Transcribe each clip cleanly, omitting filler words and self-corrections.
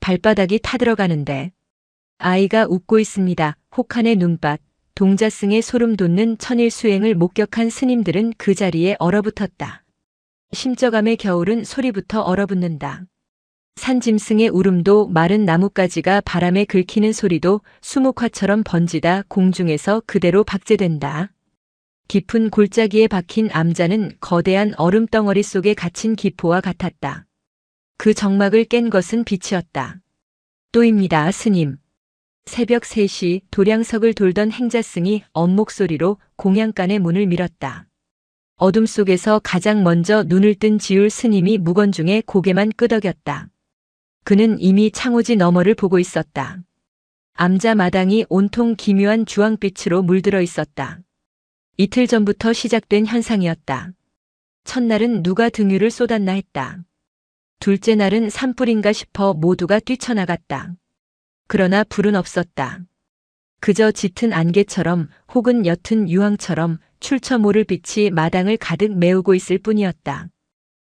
발바닥이 타들어가는데. 아이가 웃고 있습니다. 혹한의 눈밭, 동자승의 소름 돋는 천일수행을 목격한 스님들은 그 자리에 얼어붙었다. 심저감의 겨울은 소리부터 얼어붙는다. 산짐승의 울음도 마른 나뭇가지가 바람에 긁히는 소리도 수묵화처럼 번지다 공중에서 그대로 박제된다. 깊은 골짜기에 박힌 암자는 거대한 얼음덩어리 속에 갇힌 기포와 같았다. 그 정막을 깬 것은 빛이었다. 또입니다, 스님. 새벽 3시 도량석을 돌던 행자승이 언목소리로 공양간의 문을 밀었다. 어둠 속에서 가장 먼저 눈을 뜬 지울 스님이 무건중에 고개만 끄덕였다. 그는 이미 창호지 너머를 보고 있었다. 암자 마당이 온통 기묘한 주황빛으로 물들어 있었다. 이틀 전부터 시작된 현상이었다. 첫날은 누가 등유를 쏟았나 했다. 둘째 날은 산불인가 싶어 모두가 뛰쳐나갔다. 그러나 불은 없었다. 그저 짙은 안개처럼 혹은 옅은 유황처럼 출처 모를 빛이 마당을 가득 메우고 있을 뿐이었다.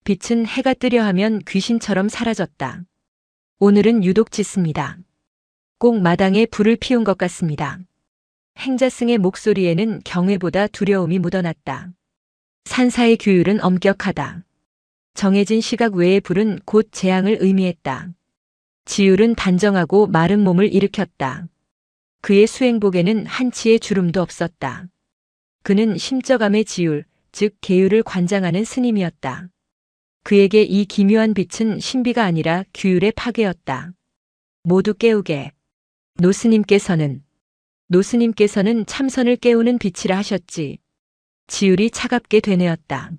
빛은 해가 뜨려 하면 귀신처럼 사라졌다. 오늘은 유독 짙습니다. 꼭 마당에 불을 피운 것 같습니다. 행자승의 목소리에는 경외보다 두려움이 묻어났다. 산사의 규율은 엄격하다. 정해진 시각 외의 불은 곧 재앙을 의미했다. 지율은 단정하고 마른 몸을 일으켰다. 그의 수행복에는 한치의 주름도 없었다. 그는 심저감의 지율, 즉 계율을 관장하는 스님이었다. 그에게 이 기묘한 빛은 신비가 아니라 규율의 파괴였다. 모두 깨우게. 노스님께서는 참선을 깨우는 빛이라 하셨지. 지율이 차갑게 되뇌었다.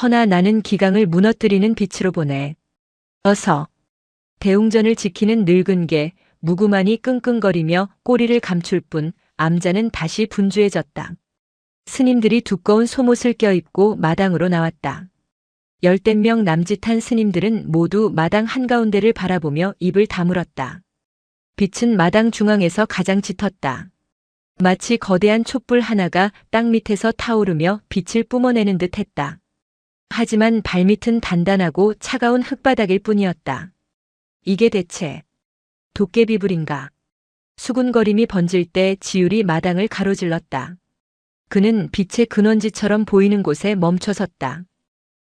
허나 나는 기강을 무너뜨리는 빛으로 보내. 어서. 대웅전을 지키는 늙은 개, 무구만이 끙끙거리며 꼬리를 감출 뿐 암자는 다시 분주해졌다. 스님들이 두꺼운 속옷을 껴입고 마당으로 나왔다. 열댓 명 남짓한 스님들은 모두 마당 한가운데를 바라보며 입을 다물었다. 빛은 마당 중앙에서 가장 짙었다. 마치 거대한 촛불 하나가 땅 밑에서 타오르며 빛을 뿜어내는 듯 했다. 하지만 발밑은 단단하고 차가운 흙바닥일 뿐이었다. 이게 대체 도깨비불인가? 수군거림이 번질 때 지율이 마당을 가로질렀다. 그는 빛의 근원지처럼 보이는 곳에 멈춰섰다.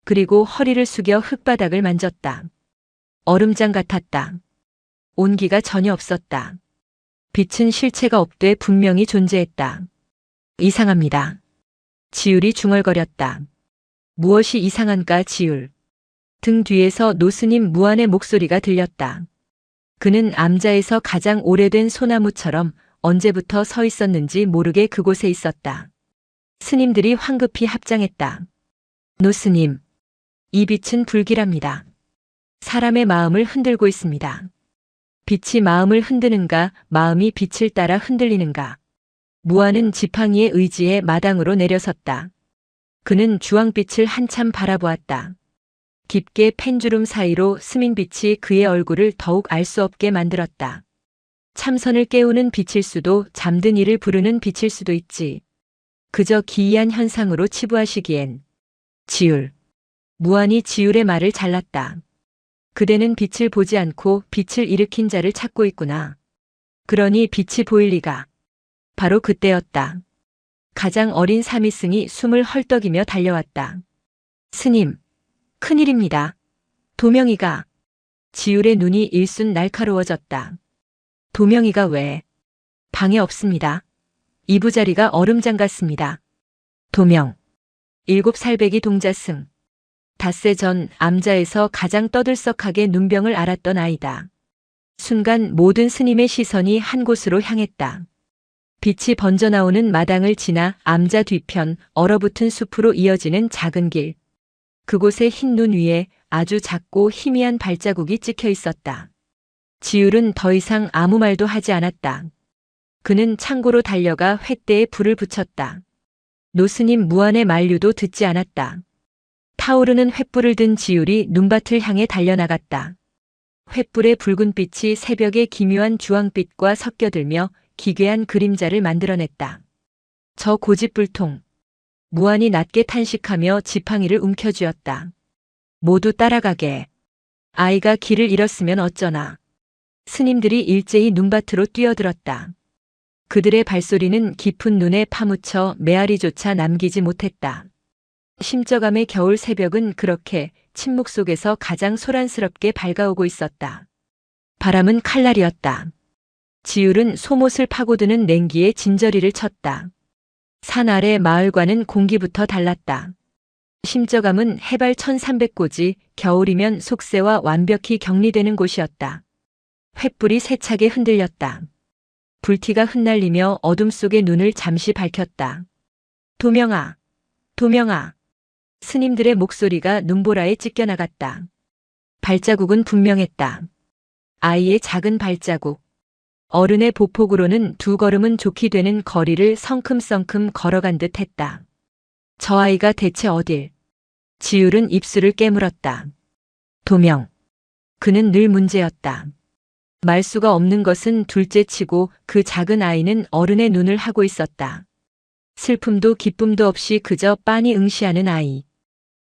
그리고 허리를 숙여 흙바닥을 만졌다. 얼음장 같았다. 온기가 전혀 없었다. 빛은 실체가 없되 분명히 존재했다. 이상합니다. 지율이 중얼거렸다. 무엇이 이상한가, 지율? 등 뒤에서 노스님 무안의 목소리가 들렸다. 그는 암자에서 가장 오래된 소나무처럼 언제부터 서 있었는지 모르게 그곳에 있었다. 스님들이 황급히 합장했다. 노스님, 이 빛은 불길합니다. 사람의 마음을 흔들고 있습니다. 빛이 마음을 흔드는가, 마음이 빛을 따라 흔들리는가. 무안은 지팡이의 의지에 마당으로 내려섰다. 그는 주황빛을 한참 바라보았다. 깊게 펜주름 사이로 스민 빛이 그의 얼굴을 더욱 알 수 없게 만들었다. 참선을 깨우는 빛일 수도 잠든 이를 부르는 빛일 수도 있지. 그저 기이한 현상으로 치부하시기엔. 지율. 무안이 지율의 말을 잘랐다. 그대는 빛을 보지 않고 빛을 일으킨 자를 찾고 있구나. 그러니 빛이 보일 리가. 바로 그때였다. 가장 어린 사미승이 숨을 헐떡이며 달려왔다. 스님, 큰일입니다. 도명이가. 지율의 눈이 일순 날카로워졌다. 도명이가 왜? 방에 없습니다. 이부자리가 얼음장 같습니다. 도명. 7살배기 동자승. 닷새 전 암자에서 가장 떠들썩하게 눈병을 앓았던 아이다. 순간 모든 스님의 시선이 한 곳으로 향했다. 빛이 번져나오는 마당을 지나 암자 뒤편 얼어붙은 숲으로 이어지는 작은 길. 그곳의 흰 눈 위에 아주 작고 희미한 발자국이 찍혀 있었다. 지율은 더 이상 아무 말도 하지 않았다. 그는 창고로 달려가 횃대에 불을 붙였다. 노스님 무안의 만류도 듣지 않았다. 타오르는 횃불을 든 지율이 눈밭을 향해 달려나갔다. 횃불의 붉은 빛이 새벽의 기묘한 주황빛과 섞여들며 기괴한 그림자를 만들어냈다. 저 고집불통. 무안이 낮게 탄식하며 지팡이를 움켜쥐었다. 모두 따라가게. 아이가 길을 잃었으면 어쩌나. 스님들이 일제히 눈밭으로 뛰어들었다. 그들의 발소리는 깊은 눈에 파묻혀 메아리조차 남기지 못했다. 심저감의 겨울 새벽은 그렇게 침묵 속에서 가장 소란스럽게 밝아오고 있었다. 바람은 칼날이었다. 지율은 소못을 파고드는 냉기에 진저리를 쳤다. 산 아래 마을과는 공기부터 달랐다. 심저감은 해발 1300고지, 겨울이면 속세와 완벽히 격리되는 곳이었다. 횃불이 세차게 흔들렸다. 불티가 흩날리며 어둠 속의 눈을 잠시 밝혔다. 도명아, 도명아. 스님들의 목소리가 눈보라에 찢겨나갔다. 발자국은 분명했다. 아이의 작은 발자국. 어른의 보폭으로는 2걸음은 좋게 되는 거리를 성큼성큼 걸어간 듯 했다. 저 아이가 대체 어딜? 지율은 입술을 깨물었다. 도명. 그는 늘 문제였다. 말 수가 없는 것은 둘째치고 그 작은 아이는 어른의 눈을 하고 있었다. 슬픔도 기쁨도 없이 그저 빤히 응시하는 아이.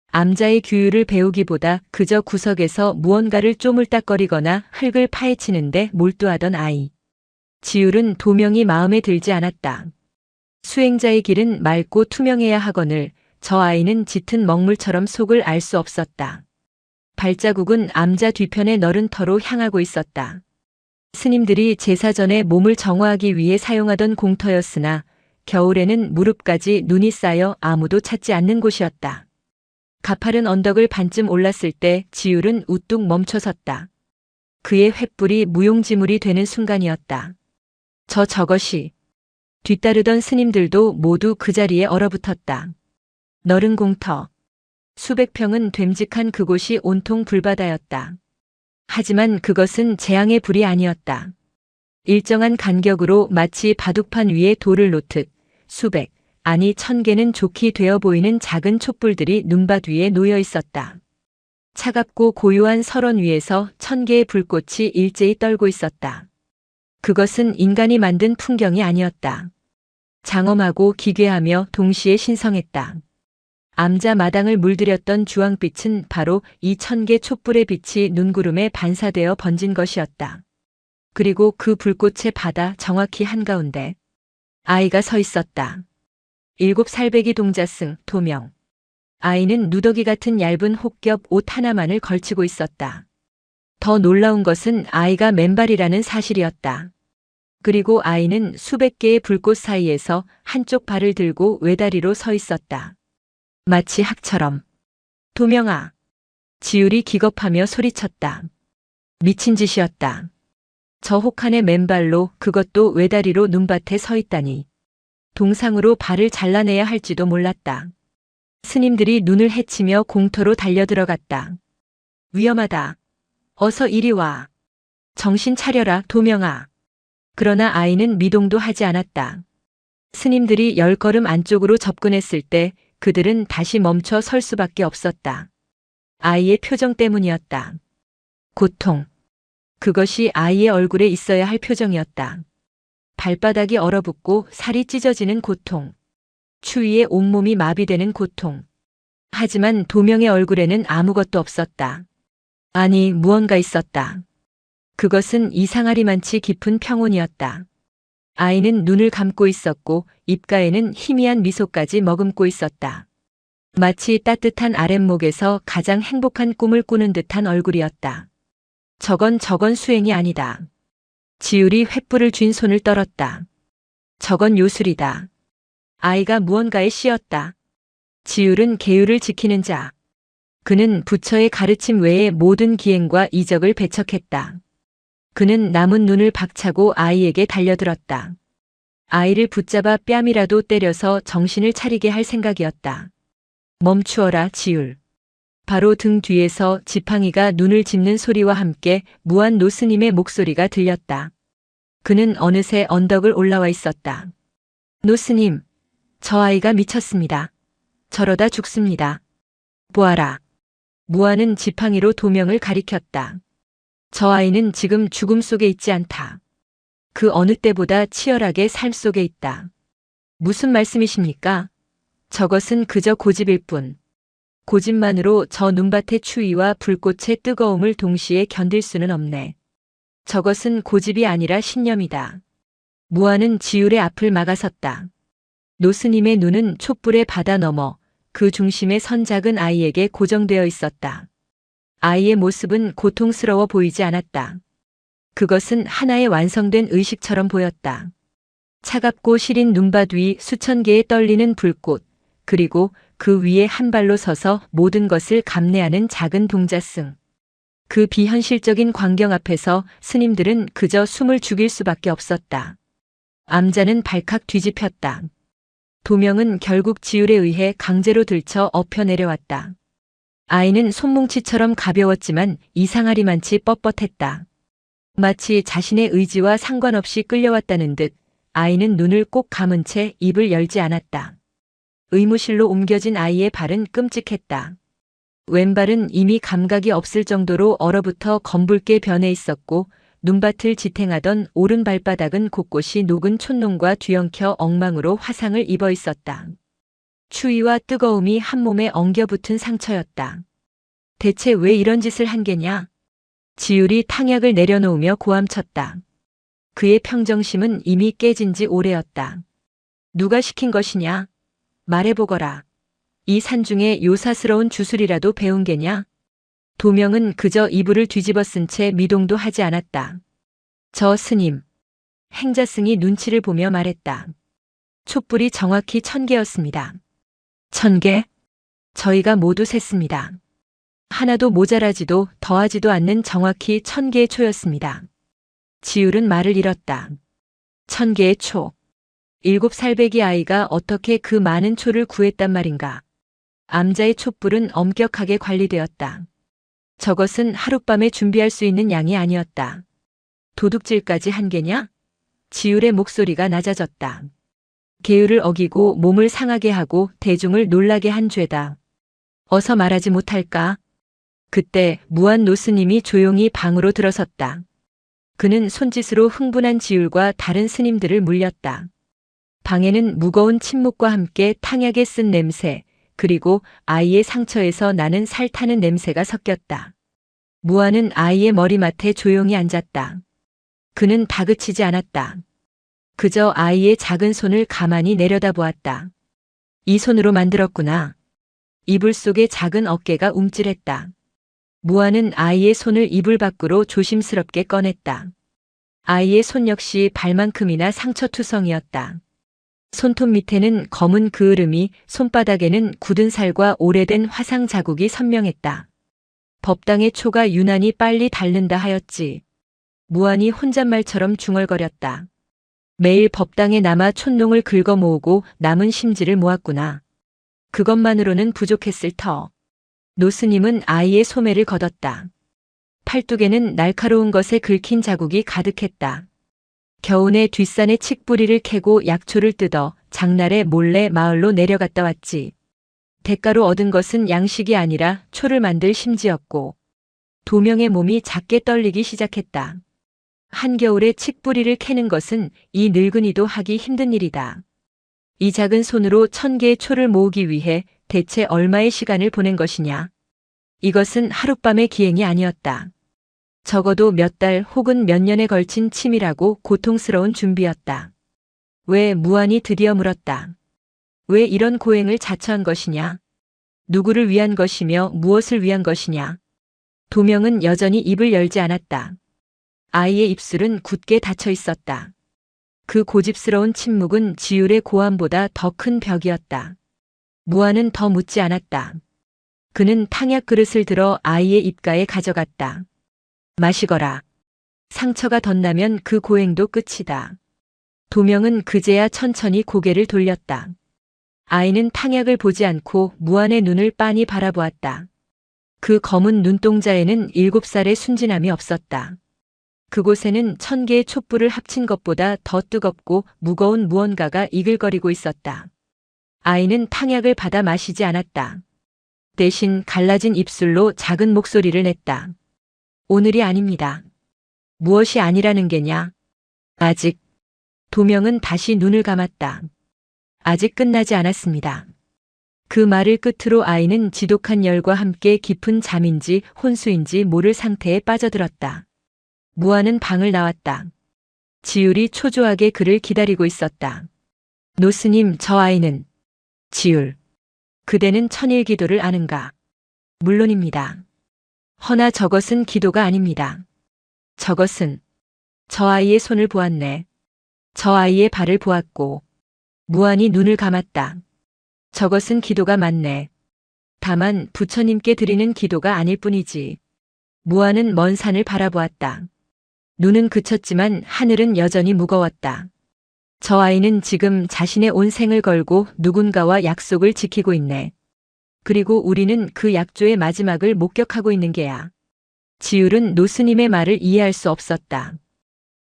암자의 규율을 배우기보다 그저 구석에서 무언가를 쪼물딱거리거나 흙을 파헤치는데 몰두하던 아이. 지율은 도명이 마음에 들지 않았다. 수행자의 길은 맑고 투명해야 하거늘 저 아이는 짙은 먹물처럼 속을 알 수 없었다. 발자국은 암자 뒤편의 너른 터로 향하고 있었다. 스님들이 제사 전에 몸을 정화하기 위해 사용하던 공터였으나 겨울에는 무릎까지 눈이 쌓여 아무도 찾지 않는 곳이었다. 가파른 언덕을 반쯤 올랐을 때 지율은 우뚝 멈춰섰다. 그의 횃불이 무용지물이 되는 순간이었다. 저것이. 뒤따르던 스님들도 모두 그 자리에 얼어붙었다. 너른 공터. 수백 평은 됨직한 그곳이 온통 불바다였다. 하지만 그것은 재앙의 불이 아니었다. 일정한 간격으로 마치 바둑판 위에 돌을 놓듯 수백, 아니 1000개는 좋게 되어 보이는 작은 촛불들이 눈밭 위에 놓여 있었다. 차갑고 고요한 설원 위에서 1000개의 불꽃이 일제히 떨고 있었다. 그것은 인간이 만든 풍경이 아니었다. 장엄하고 기괴하며 동시에 신성했다. 암자 마당을 물들였던 주황빛은 바로 이 1000개 촛불의 빛이 눈구름에 반사되어 번진 것이었다. 그리고 그 불꽃의 바다 정확히 한가운데 아이가 서 있었다. 7살배기 동자승 도명. 아이는 누더기 같은 얇은 혹겹 옷 하나만을 걸치고 있었다. 더 놀라운 것은 아이가 맨발이라는 사실이었다. 그리고 아이는 수백 개의 불꽃 사이에서 한쪽 발을 들고 외다리로 서 있었다. 마치 학처럼. 도명아. 지율이 기겁하며 소리쳤다. 미친 짓이었다. 저 혹한의 맨발로 그것도 외다리로 눈밭에 서 있다니. 동상으로 발을 잘라내야 할지도 몰랐다. 스님들이 눈을 헤치며 공터로 달려들어갔다. 위험하다. 어서 이리 와. 정신 차려라, 도명아. 그러나 아이는 미동도 하지 않았다. 스님들이 10걸음 안쪽으로 접근했을 때 그들은 다시 멈춰 설 수밖에 없었다. 아이의 표정 때문이었다. 고통. 그것이 아이의 얼굴에 있어야 할 표정이었다. 발바닥이 얼어붙고 살이 찢어지는 고통. 추위에 온몸이 마비되는 고통. 하지만 도명의 얼굴에는 아무것도 없었다. 아니, 무언가 있었다. 그것은 이상하리만치 깊은 평온이었다. 아이는 눈을 감고 있었고 입가에는 희미한 미소까지 머금고 있었다. 마치 따뜻한 아랫목에서 가장 행복한 꿈을 꾸는 듯한 얼굴이었다. 저건 수행이 아니다. 지율이 횃불을 쥔 손을 떨었다. 저건 요술이다. 아이가 무언가에 씌었다. 지율은 계율을 지키는 자. 그는 부처의 가르침 외에 모든 기행과 이적을 배척했다. 그는 남은 눈을 박차고 아이에게 달려들었다. 아이를 붙잡아 뺨이라도 때려서 정신을 차리게 할 생각이었다. 멈추어라, 지율. 바로 등 뒤에서 지팡이가 눈을 짚는 소리와 함께 무한 노스님의 목소리가 들렸다. 그는 어느새 언덕을 올라와 있었다. 노스님, 저 아이가 미쳤습니다. 저러다 죽습니다. 보아라. 무한은 지팡이로 도명을 가리켰다. 저 아이는 지금 죽음 속에 있지 않다. 그 어느 때보다 치열하게 삶 속에 있다. 무슨 말씀이십니까? 저것은 그저 고집일 뿐. 고집만으로 저 눈밭의 추위와 불꽃의 뜨거움을 동시에 견딜 수는 없네. 저것은 고집이 아니라 신념이다. 무아는 지율의 앞을 막아섰다. 노스님의 눈은 촛불의 바다 너머 그 중심에 선 작은 아이에게 고정되어 있었다. 아이의 모습은 고통스러워 보이지 않았다. 그것은 하나의 완성된 의식처럼 보였다. 차갑고 시린 눈밭 위 수천 개의 떨리는 불꽃, 그리고 그 위에 한 발로 서서 모든 것을 감내하는 작은 동자승. 그 비현실적인 광경 앞에서 스님들은 그저 숨을 죽일 수밖에 없었다. 암자는 발칵 뒤집혔다. 도명은 결국 지율에 의해 강제로 들쳐 엎혀 내려왔다. 아이는 손뭉치처럼 가벼웠지만 이상하리만치 뻣뻣했다. 마치 자신의 의지와 상관없이 끌려왔다는 듯 아이는 눈을 꼭 감은 채 입을 열지 않았다. 의무실로 옮겨진 아이의 발은 끔찍했다. 왼발은 이미 감각이 없을 정도로 얼어붙어 검붉게 변해 있었고 눈밭을 지탱하던 오른 발바닥은 곳곳이 녹은 촛농과 뒤엉켜 엉망으로 화상을 입어 있었다. 추위와 뜨거움이 한 몸에 엉겨붙은 상처였다. 대체 왜 이런 짓을 한 게냐? 지율이 탕약을 내려놓으며 고함쳤다. 그의 평정심은 이미 깨진 지 오래였다. 누가 시킨 것이냐? 말해보거라. 이 산중에 요사스러운 주술이라도 배운 게냐? 도명은 그저 이불을 뒤집어 쓴 채 미동도 하지 않았다. 저 스님. 행자승이 눈치를 보며 말했다. 촛불이 정확히 1000개였습니다. 1000개? 저희가 모두 셌습니다. 하나도 모자라지도 더하지도 않는 정확히 1000개의 초였습니다. 지율은 말을 잃었다. 1000개의 초. 7살배기 아이가 어떻게 그 많은 초를 구했단 말인가. 암자의 촛불은 엄격하게 관리되었다. 저것은 하룻밤에 준비할 수 있는 양이 아니었다. 도둑질까지 한 게냐? 지율의 목소리가 낮아졌다. 계율을 어기고 몸을 상하게 하고 대중을 놀라게 한 죄다. 어서 말하지 못할까? 그때 무한 노스님이 조용히 방으로 들어섰다. 그는 손짓으로 흥분한 지율과 다른 스님들을 물렸다. 방에는 무거운 침묵과 함께 탕약에 쓴 냄새, 그리고 아이의 상처에서 나는 살 타는 냄새가 섞였다. 무아는 아이의 머리맡에 조용히 앉았다. 그는 다그치지 않았다. 그저 아이의 작은 손을 가만히 내려다보았다. 이 손으로 만들었구나. 이불 속의 작은 어깨가 움찔했다. 무아는 아이의 손을 이불 밖으로 조심스럽게 꺼냈다. 아이의 손 역시 발만큼이나 상처투성이었다. 손톱 밑에는 검은 그을음이, 손바닥에는 굳은 살과 오래된 화상 자국이 선명했다. 법당의 초가 유난히 빨리 닳는다 하였지. 무한이 혼잣말처럼 중얼거렸다. 매일 법당에 남아 촛농을 긁어 모으고 남은 심지를 모았구나. 그것만으로는 부족했을 터. 노스님은 아이의 소매를 걷었다. 팔뚝에는 날카로운 것에 긁힌 자국이 가득했다. 겨우내 뒷산의 칡뿌리를 캐고 약초를 뜯어 장날에 몰래 마을로 내려갔다 왔지. 대가로 얻은 것은 양식이 아니라 초를 만들 심지였고 도명의 몸이 작게 떨리기 시작했다. 한겨울에 칡뿌리를 캐는 것은 이 늙은이도 하기 힘든 일이다. 이 작은 손으로 1000개의 초를 모으기 위해 대체 얼마의 시간을 보낸 것이냐. 이것은 하룻밤의 기행이 아니었다. 적어도 몇 달 혹은 몇 년에 걸친 치밀하고 고통스러운 준비였다. 왜 무한이 드디어 물었다. 왜 이런 고행을 자처한 것이냐? 누구를 위한 것이며 무엇을 위한 것이냐? 도명은 여전히 입을 열지 않았다. 아이의 입술은 굳게 닫혀 있었다. 그 고집스러운 침묵은 지율의 고함보다 더 큰 벽이었다. 무한은 더 묻지 않았다. 그는 탕약 그릇을 들어 아이의 입가에 가져갔다. 마시거라. 상처가 덧나면 그 고행도 끝이다. 도명은 그제야 천천히 고개를 돌렸다. 아이는 탕약을 보지 않고 무한의 눈을 빤히 바라보았다. 그 검은 눈동자에는 7살의 순진함이 없었다. 그곳에는 1000개의 촛불을 합친 것보다 더 뜨겁고 무거운 무언가가 이글거리고 있었다. 아이는 탕약을 받아 마시지 않았다. 대신 갈라진 입술로 작은 목소리를 냈다. 오늘이 아닙니다. 무엇이 아니라는 게냐? 아직. 도명은 다시 눈을 감았다. 아직 끝나지 않았습니다. 그 말을 끝으로 아이는 지독한 열과 함께 깊은 잠인지 혼수인지 모를 상태에 빠져들었다. 무아는 방을 나왔다. 지율이 초조하게 그를 기다리고 있었다. 노스님, 저 아이는. 지율. 그대는 천일 기도를 아는가? 물론입니다. 허나 저것은 기도가 아닙니다. 저것은. 저 아이의 손을 보았네. 저 아이의 발을 보았고. 무한이 눈을 감았다. 저것은 기도가 맞네. 다만 부처님께 드리는 기도가 아닐 뿐이지. 무한은 먼 산을 바라보았다. 눈은 그쳤지만 하늘은 여전히 무거웠다. 저 아이는 지금 자신의 온 생을 걸고 누군가와 약속을 지키고 있네. 그리고 우리는 그 약조의 마지막을 목격하고 있는 게야. 지율은 노스님의 말을 이해할 수 없었다.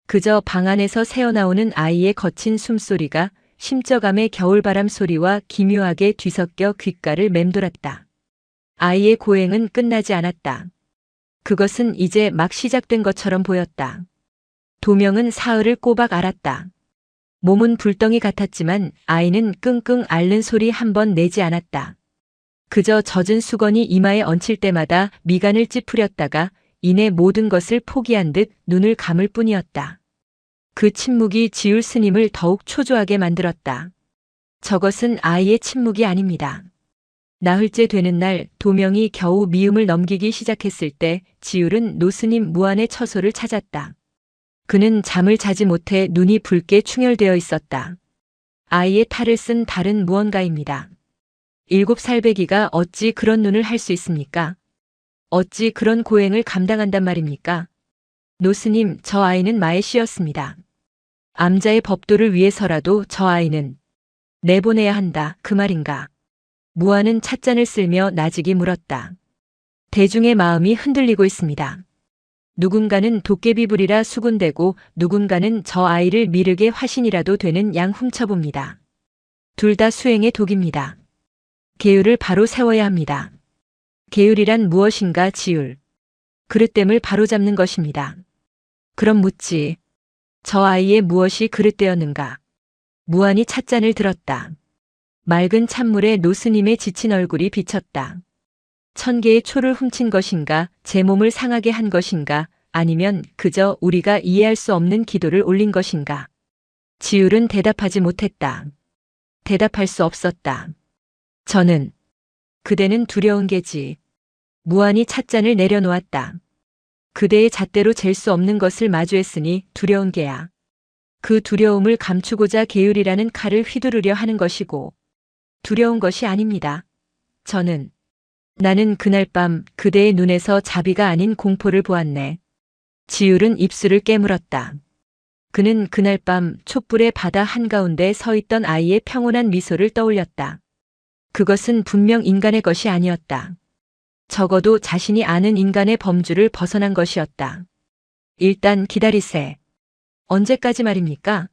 그저 방 안에서 새어나오는 아이의 거친 숨소리가 심적함의 겨울바람 소리와 기묘하게 뒤섞여 귓가를 맴돌았다. 아이의 고행은 끝나지 않았다. 그것은 이제 막 시작된 것처럼 보였다. 도명은 사흘을 꼬박 앓았다. 몸은 불덩이 같았지만 아이는 끙끙 앓는 소리 한 번 내지 않았다. 그저 젖은 수건이 이마에 얹힐 때마다 미간을 찌푸렸다가 이내 모든 것을 포기한 듯 눈을 감을 뿐이었다. 그 침묵이 지율 스님을 더욱 초조하게 만들었다. 저것은 아이의 침묵이 아닙니다. 나흘째 되는 날 도명이 겨우 미움을 넘기기 시작했을 때 지율은 노스님 무안의 처소를 찾았다. 그는 잠을 자지 못해 눈이 붉게 충혈되어 있었다. 아이의 탈을 쓴 다른 무언가입니다. 7살배기가 어찌 그런 눈을 할 수 있습니까? 어찌 그런 고행을 감당한단 말입니까? 노스님, 저 아이는 마에 씌었습니다. 암자의 법도를 위해서라도 저 아이는 내보내야 한다, 그 말인가? 무아는 찻잔을 쓸며 나직이 물었다. 대중의 마음이 흔들리고 있습니다. 누군가는 도깨비 부리라 수군대고 누군가는 저 아이를 미륵의 화신이라도 되는 양 훔쳐봅니다. 둘 다 수행의 독입니다. 계율을 바로 세워야 합니다. 계율이란 무엇인가 지율. 그릇됨을 바로잡는 것입니다. 그럼 묻지. 저 아이의 무엇이 그릇되었는가? 무안이 찻잔을 들었다. 맑은 찬물에 노스님의 지친 얼굴이 비쳤다. 1000개의 초를 훔친 것인가, 제 몸을 상하게 한 것인가, 아니면 그저 우리가 이해할 수 없는 기도를 올린 것인가. 지율은 대답하지 못했다. 대답할 수 없었다. 저는, 그대는 두려운 게지. 무안이 찻잔을 내려놓았다. 그대의 잣대로 잴 수 없는 것을 마주했으니 두려운 게야. 그 두려움을 감추고자 계율이라는 칼을 휘두르려 하는 것이고, 두려운 것이 아닙니다. 나는 그날 밤 그대의 눈에서 자비가 아닌 공포를 보았네. 지율은 입술을 깨물었다. 그는 그날 밤 촛불의 바다 한가운데 서 있던 아이의 평온한 미소를 떠올렸다. 그것은 분명 인간의 것이 아니었다. 적어도 자신이 아는 인간의 범주를 벗어난 것이었다. 일단 기다리세. 언제까지 말입니까?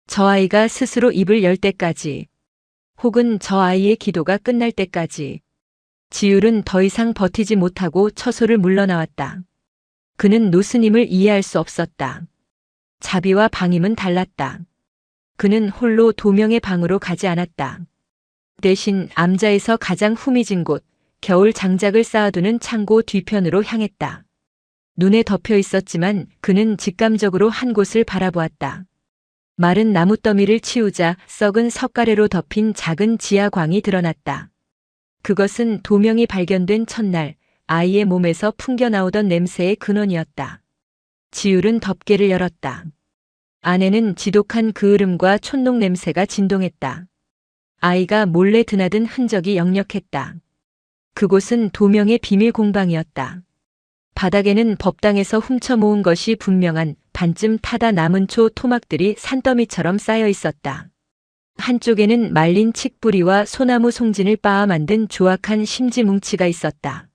저 아이가 스스로 입을 열 때까지. 혹은 저 아이의 기도가 끝날 때까지. 지율은 더 이상 버티지 못하고 처소를 물러나왔다. 그는 노스님을 이해할 수 없었다. 자비와 방임은 달랐다. 그는 홀로 도명의 방으로 가지 않았다. 대신 암자에서 가장 후미진 곳, 겨울 장작을 쌓아두는 창고 뒤편으로 향했다. 눈에 덮여 있었지만 그는 직감적으로 한 곳을 바라보았다. 마른 나뭇더미를 치우자 썩은 석가래로 덮인 작은 지하광이 드러났다. 그것은 도명이 발견된 첫날 아이의 몸에서 풍겨나오던 냄새의 근원이었다. 지율은 덮개를 열었다. 안에는 지독한 그을음과 촛농 냄새가 진동했다. 아이가 몰래 드나든 흔적이 역력했다. 그곳은 도명의 비밀 공방이었다. 바닥에는 법당에서 훔쳐 모은 것이 분명한 반쯤 타다 남은 초 토막들이 산더미처럼 쌓여 있었다. 한쪽에는 말린 칡뿌리와 소나무 송진을 빻아 만든 조악한 심지 뭉치가 있었다.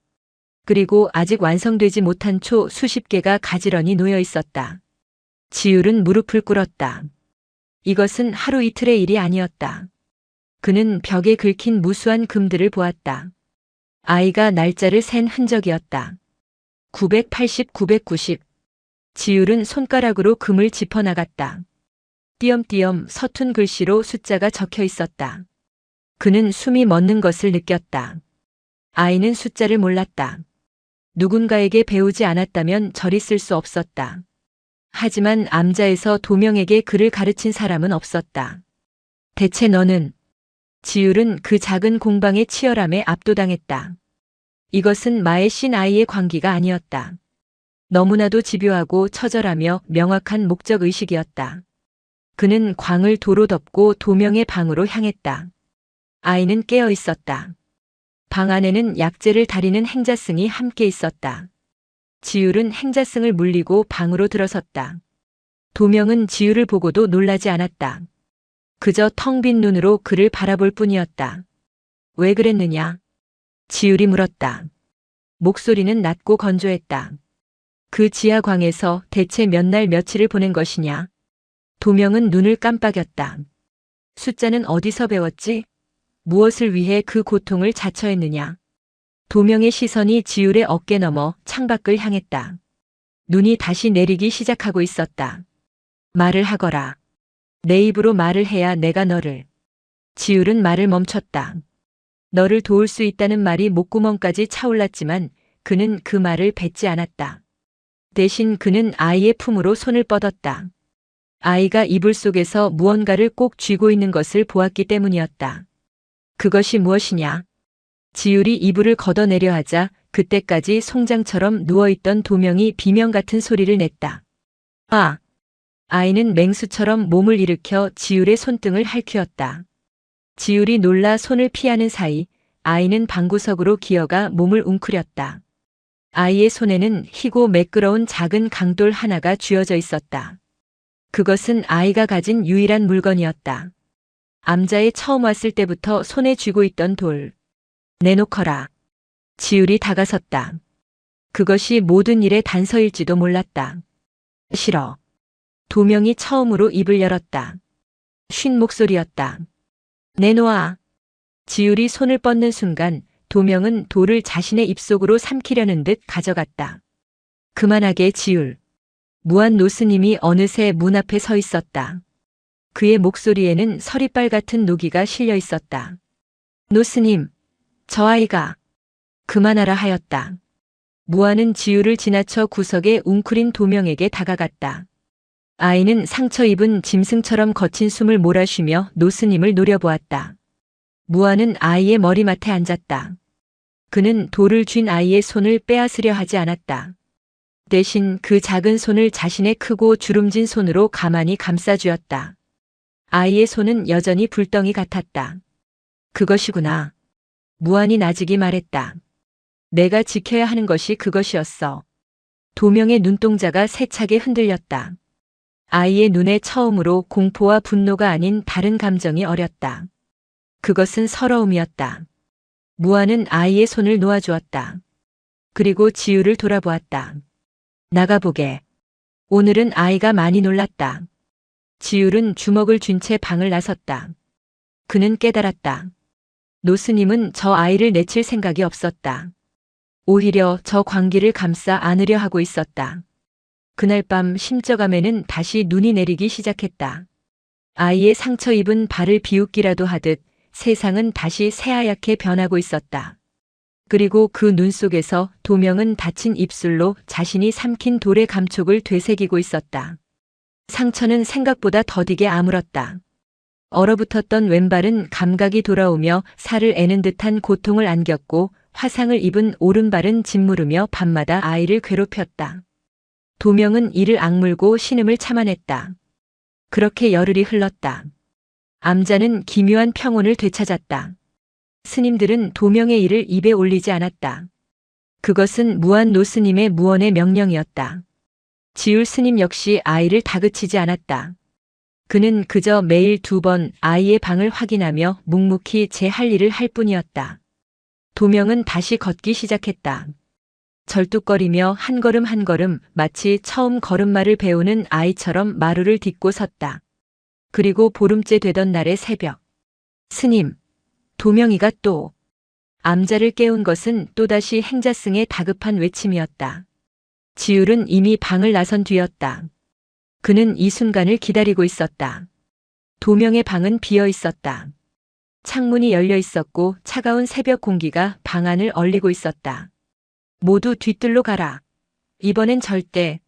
그리고 아직 완성되지 못한 초 수십 개가 가지런히 놓여 있었다. 지율은 무릎을 꿇었다. 이것은 하루 이틀의 일이 아니었다. 그는 벽에 긁힌 무수한 금들을 보았다. 아이가 날짜를 센 흔적이었다. 980, 990. 지율은 손가락으로 금을 짚어나갔다. 띄엄띄엄 서툰 글씨로 숫자가 적혀 있었다. 그는 숨이 멎는 것을 느꼈다. 아이는 숫자를 몰랐다. 누군가에게 배우지 않았다면 저리 쓸 수 없었다. 하지만 암자에서 도명에게 그를 가르친 사람은 없었다. 대체 너는? 지율은 그 작은 공방의 치열함에 압도당했다. 이것은 마의 신 아이의 광기가 아니었다. 너무나도 집요하고 처절하며 명확한 목적의식이었다. 그는 광을 도로 덮고 도명의 방으로 향했다. 아이는 깨어 있었다. 방 안에는 약재를 다리는 행자승이 함께 있었다. 지율은 행자승을 물리고 방으로 들어섰다. 도명은 지율을 보고도 놀라지 않았다. 그저 텅 빈 눈으로 그를 바라볼 뿐이었다. 왜 그랬느냐? 지율이 물었다. 목소리는 낮고 건조했다. 그 지하광에서 대체 몇 날 며칠을 보낸 것이냐? 도명은 눈을 깜빡였다. 숫자는 어디서 배웠지? 무엇을 위해 그 고통을 자처했느냐? 도명의 시선이 지율의 어깨 너머 창밖을 향했다. 눈이 다시 내리기 시작하고 있었다. 말을 하거라. 내 입으로 말을 해야 내가 너를. 지율은 말을 멈췄다. 너를 도울 수 있다는 말이 목구멍까지 차올랐지만 그는 그 말을 뱉지 않았다. 대신 그는 아이의 품으로 손을 뻗었다. 아이가 이불 속에서 무언가를 꼭 쥐고 있는 것을 보았기 때문이었다. 그것이 무엇이냐? 지율이 이불을 걷어내려 하자 그때까지 송장처럼 누워있던 도명이 비명 같은 소리를 냈다. 아! 아이는 맹수처럼 몸을 일으켜 지율의 손등을 핥히었다. 지율이 놀라 손을 피하는 사이 아이는 방구석으로 기어가 몸을 웅크렸다. 아이의 손에는 희고 매끄러운 작은 강돌 하나가 쥐어져 있었다. 그것은 아이가 가진 유일한 물건이었다. 암자에 처음 왔을 때부터 손에 쥐고 있던 돌. 내놓거라. 지율이 다가섰다. 그것이 모든 일의 단서일지도 몰랐다. 싫어. 도명이 처음으로 입을 열었다. 쉰 목소리였다. 내놓아. 지율이 손을 뻗는 순간 도명은 돌을 자신의 입속으로 삼키려는 듯 가져갔다. 그만하게 지율. 무한 노스님이 어느새 문 앞에 서 있었다. 그의 목소리에는 서리빨 같은 노기가 실려 있었다. 노스님, 저 아이가. 그만하라 하였다. 무한은 지율을 지나쳐 구석에 웅크린 도명에게 다가갔다. 아이는 상처 입은 짐승처럼 거친 숨을 몰아쉬며 노스님을 노려보았다. 무한은 아이의 머리맡에 앉았다. 그는 돌을 쥔 아이의 손을 빼앗으려 하지 않았다. 대신 그 작은 손을 자신의 크고 주름진 손으로 가만히 감싸쥐었다. 아이의 손은 여전히 불덩이 같았다. 그것이구나. 무한이 나직이 말했다. 내가 지켜야 하는 것이 그것이었어. 도명의 눈동자가 세차게 흔들렸다. 아이의 눈에 처음으로 공포와 분노가 아닌 다른 감정이 어렸다. 그것은 서러움이었다. 무한은 아이의 손을 놓아주었다. 그리고 지율을 돌아보았다. 나가보게. 오늘은 아이가 많이 놀랐다. 지율은 주먹을 쥔 채 방을 나섰다. 그는 깨달았다. 노스님은 저 아이를 내칠 생각이 없었다. 오히려 저 광기를 감싸 안으려 하고 있었다. 그날 밤 심적암에는 다시 눈이 내리기 시작했다. 아이의 상처 입은 발을 비웃기라도 하듯 세상은 다시 새하얗게 변하고 있었다. 그리고 그 눈 속에서 도명은 닫힌 입술로 자신이 삼킨 돌의 감촉을 되새기고 있었다. 상처는 생각보다 더디게 아물었다. 얼어붙었던 왼발은 감각이 돌아오며 살을 애는 듯한 고통을 안겼고 화상을 입은 오른발은 짓무르며 밤마다 아이를 괴롭혔다. 도명은 이를 악물고 신음을 참아냈다. 그렇게 열흘이 흘렀다. 암자는 기묘한 평온을 되찾았다. 스님들은 도명의 일을 입에 올리지 않았다. 그것은 무한 노스님의 무언의 명령이었다. 지율 스님 역시 아이를 다그치지 않았다. 그는 그저 매일 2번 아이의 방을 확인하며 묵묵히 제 할 일을 할 뿐이었다. 도명은 다시 걷기 시작했다. 절뚝거리며 한 걸음 한 걸음 마치 처음 걸음마를 배우는 아이처럼 마루를 딛고 섰다. 그리고 보름째 되던 날의 새벽. 스님, 도명이가 또. 암자를 깨운 것은 또다시 행자승의 다급한 외침이었다. 지율은 이미 방을 나선 뒤였다. 그는 이 순간을 기다리고 있었다. 도명의 방은 비어 있었다. 창문이 열려 있었고 차가운 새벽 공기가 방 안을 얼리고 있었다. 모두 뒤뜰로 가라. 이번엔 절대.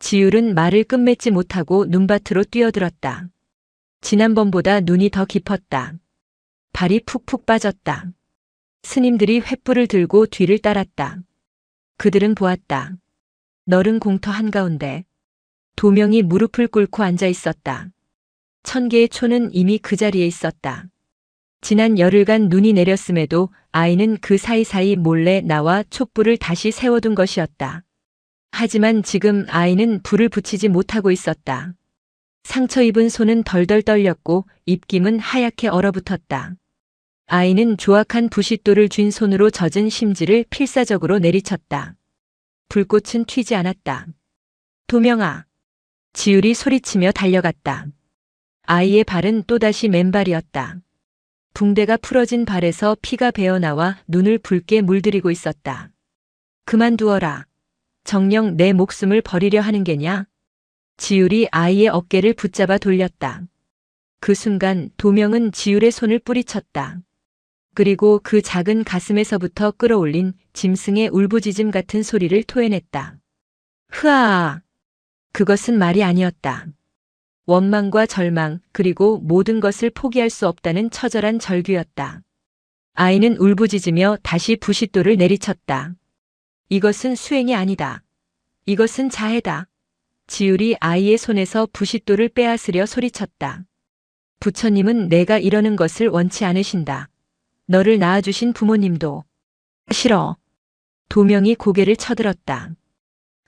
지율은 말을 끝맺지 못하고 눈밭으로 뛰어들었다. 지난번보다 눈이 더 깊었다. 발이 푹푹 빠졌다. 스님들이 횃불을 들고 뒤를 따랐다. 그들은 보았다. 너른 공터 한가운데 도명이 무릎을 꿇고 앉아 있었다. 1000개의 초는 이미 그 자리에 있었다. 지난 열흘간 눈이 내렸음에도 아이는 그 사이사이 몰래 나와 촛불을 다시 세워둔 것이었다. 하지만 지금 아이는 불을 붙이지 못하고 있었다. 상처 입은 손은 덜덜 떨렸고 입김은 하얗게 얼어붙었다. 아이는 조악한 부싯돌을 쥔 손으로 젖은 심지를 필사적으로 내리쳤다. 불꽃은 튀지 않았다. 도명아! 지율이 소리치며 달려갔다. 아이의 발은 또다시 맨발이었다. 붕대가 풀어진 발에서 피가 배어나와 눈을 붉게 물들이고 있었다. 그만두어라. 정녕 내 목숨을 버리려 하는 게냐? 지율이 아이의 어깨를 붙잡아 돌렸다. 그 순간 도명은 지율의 손을 뿌리쳤다. 그리고 그 작은 가슴에서부터 끌어올린 짐승의 울부짖음 같은 소리를 토해냈다. 흐아! 그것은 말이 아니었다. 원망과 절망 그리고 모든 것을 포기할 수 없다는 처절한 절규였다. 아이는 울부짖으며 다시 부싯돌을 내리쳤다. 이것은 수행이 아니다. 이것은 자해다. 지율이 아이의 손에서 부싯돌을 빼앗으려 소리쳤다. 부처님은 내가 이러는 것을 원치 않으신다. 너를 낳아주신 부모님도. 싫어. 도명이 고개를 쳐들었다.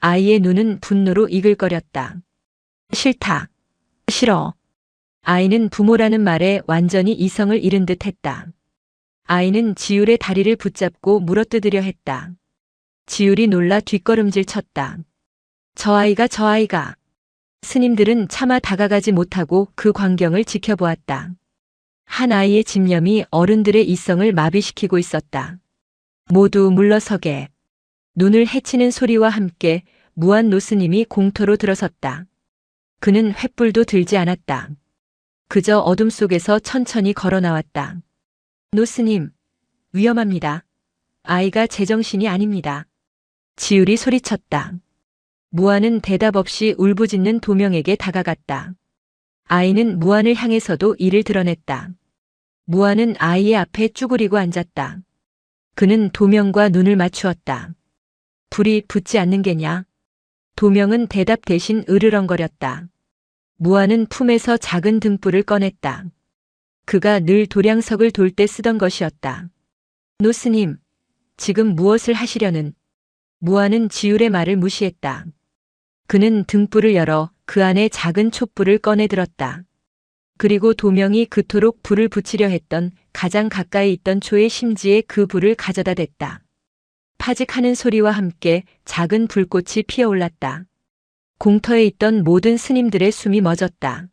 아이의 눈은 분노로 이글거렸다. 싫다. 싫어. 아이는 부모라는 말에 완전히 이성을 잃은 듯 했다. 아이는 지율의 다리를 붙잡고 물어뜯으려 했다. 지율이 놀라 뒷걸음질 쳤다. 저 아이가. 스님들은 차마 다가가지 못하고 그 광경을 지켜보았다. 한 아이의 집념이 어른들의 이성을 마비시키고 있었다. 모두 물러서게. 눈을 헤치는 소리와 함께 무한 노스님이 공터로 들어섰다. 그는 횃불도 들지 않았다. 그저 어둠 속에서 천천히 걸어 나왔다. 노스님, 위험합니다. 아이가 제정신이 아닙니다. 지율이 소리쳤다. 무한은 대답 없이 울부짖는 도명에게 다가갔다. 아이는 무한을 향해서도 이를 드러냈다. 무한은 아이의 앞에 쭈그리고 앉았다. 그는 도명과 눈을 맞추었다. 불이 붙지 않는 게냐? 도명은 대답 대신 으르렁거렸다. 무한은 품에서 작은 등불을 꺼냈다. 그가 늘 도량석을 돌 때 쓰던 것이었다. 노스님, 지금 무엇을 하시려는? 무한은 지율의 말을 무시했다. 그는 등불을 열어 그 안에 작은 촛불을 꺼내 들었다. 그리고 도명이 그토록 불을 붙이려 했던 가장 가까이 있던 초의 심지에 그 불을 가져다 댔다. 파직하는 소리와 함께 작은 불꽃이 피어올랐다. 공터에 있던 모든 스님들의 숨이 멎었다.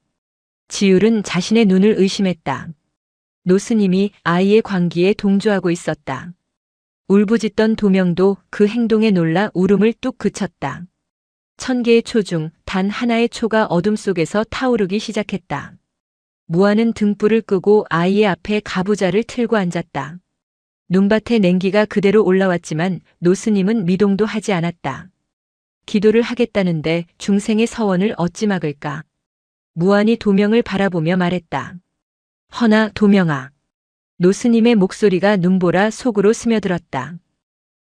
지율은 자신의 눈을 의심했다. 노스님이 아이의 광기에 동조하고 있었다. 울부짖던 도명도 그 행동에 놀라 울음을 뚝 그쳤다. 1000개의 초 중 단 하나의 초가 어둠 속에서 타오르기 시작했다. 무한은 등불을 끄고 아이의 앞에 가부좌를 틀고 앉았다. 눈밭에 냉기가 그대로 올라왔지만 노스님은 미동도 하지 않았다. 기도를 하겠다는데 중생의 서원을 어찌 막을까? 무한이 도명을 바라보며 말했다. 허나 도명아. 노스님의 목소리가 눈보라 속으로 스며들었다.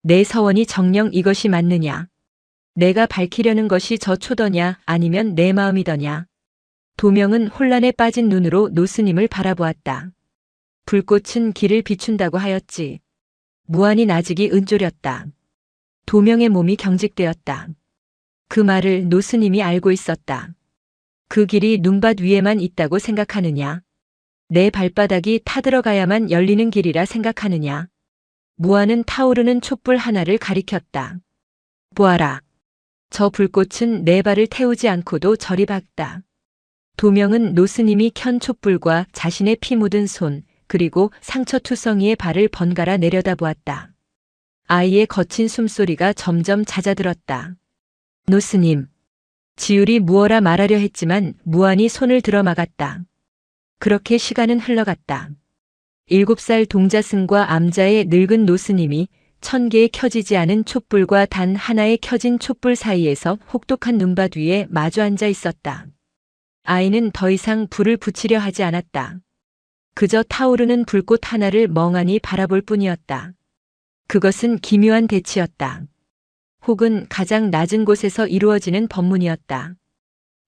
내 서원이 정녕 이것이 맞느냐? 내가 밝히려는 것이 저 초더냐 아니면 내 마음이더냐? 도명은 혼란에 빠진 눈으로 노스님을 바라보았다. 불꽃은 길을 비춘다고 하였지. 무한이 나직이 은졸였다. 도명의 몸이 경직되었다. 그 말을 노스님이 알고 있었다. 그 길이 눈밭 위에만 있다고 생각하느냐? 내 발바닥이 타들어가야만 열리는 길이라 생각하느냐? 무한은 타오르는 촛불 하나를 가리켰다. 보아라. 저 불꽃은 내 발을 태우지 않고도 저리 밝다. 도명은 노스님이 켠 촛불과 자신의 피 묻은 손, 그리고 상처투성이의 발을 번갈아 내려다보았다. 아이의 거친 숨소리가 점점 잦아들었다. 노스님. 지율이 무어라 말하려 했지만 무한이 손을 들어 막았다. 그렇게 시간은 흘러갔다. 7살 동자승과 암자의 늙은 노스님이 1000개의 켜지지 않은 촛불과 단 하나의 켜진 촛불 사이에서 혹독한 눈밭 위에 마주 앉아 있었다. 아이는 더 이상 불을 붙이려 하지 않았다. 그저 타오르는 불꽃 하나를 멍하니 바라볼 뿐이었다. 그것은 기묘한 대치였다. 혹은 가장 낮은 곳에서 이루어지는 법문이었다.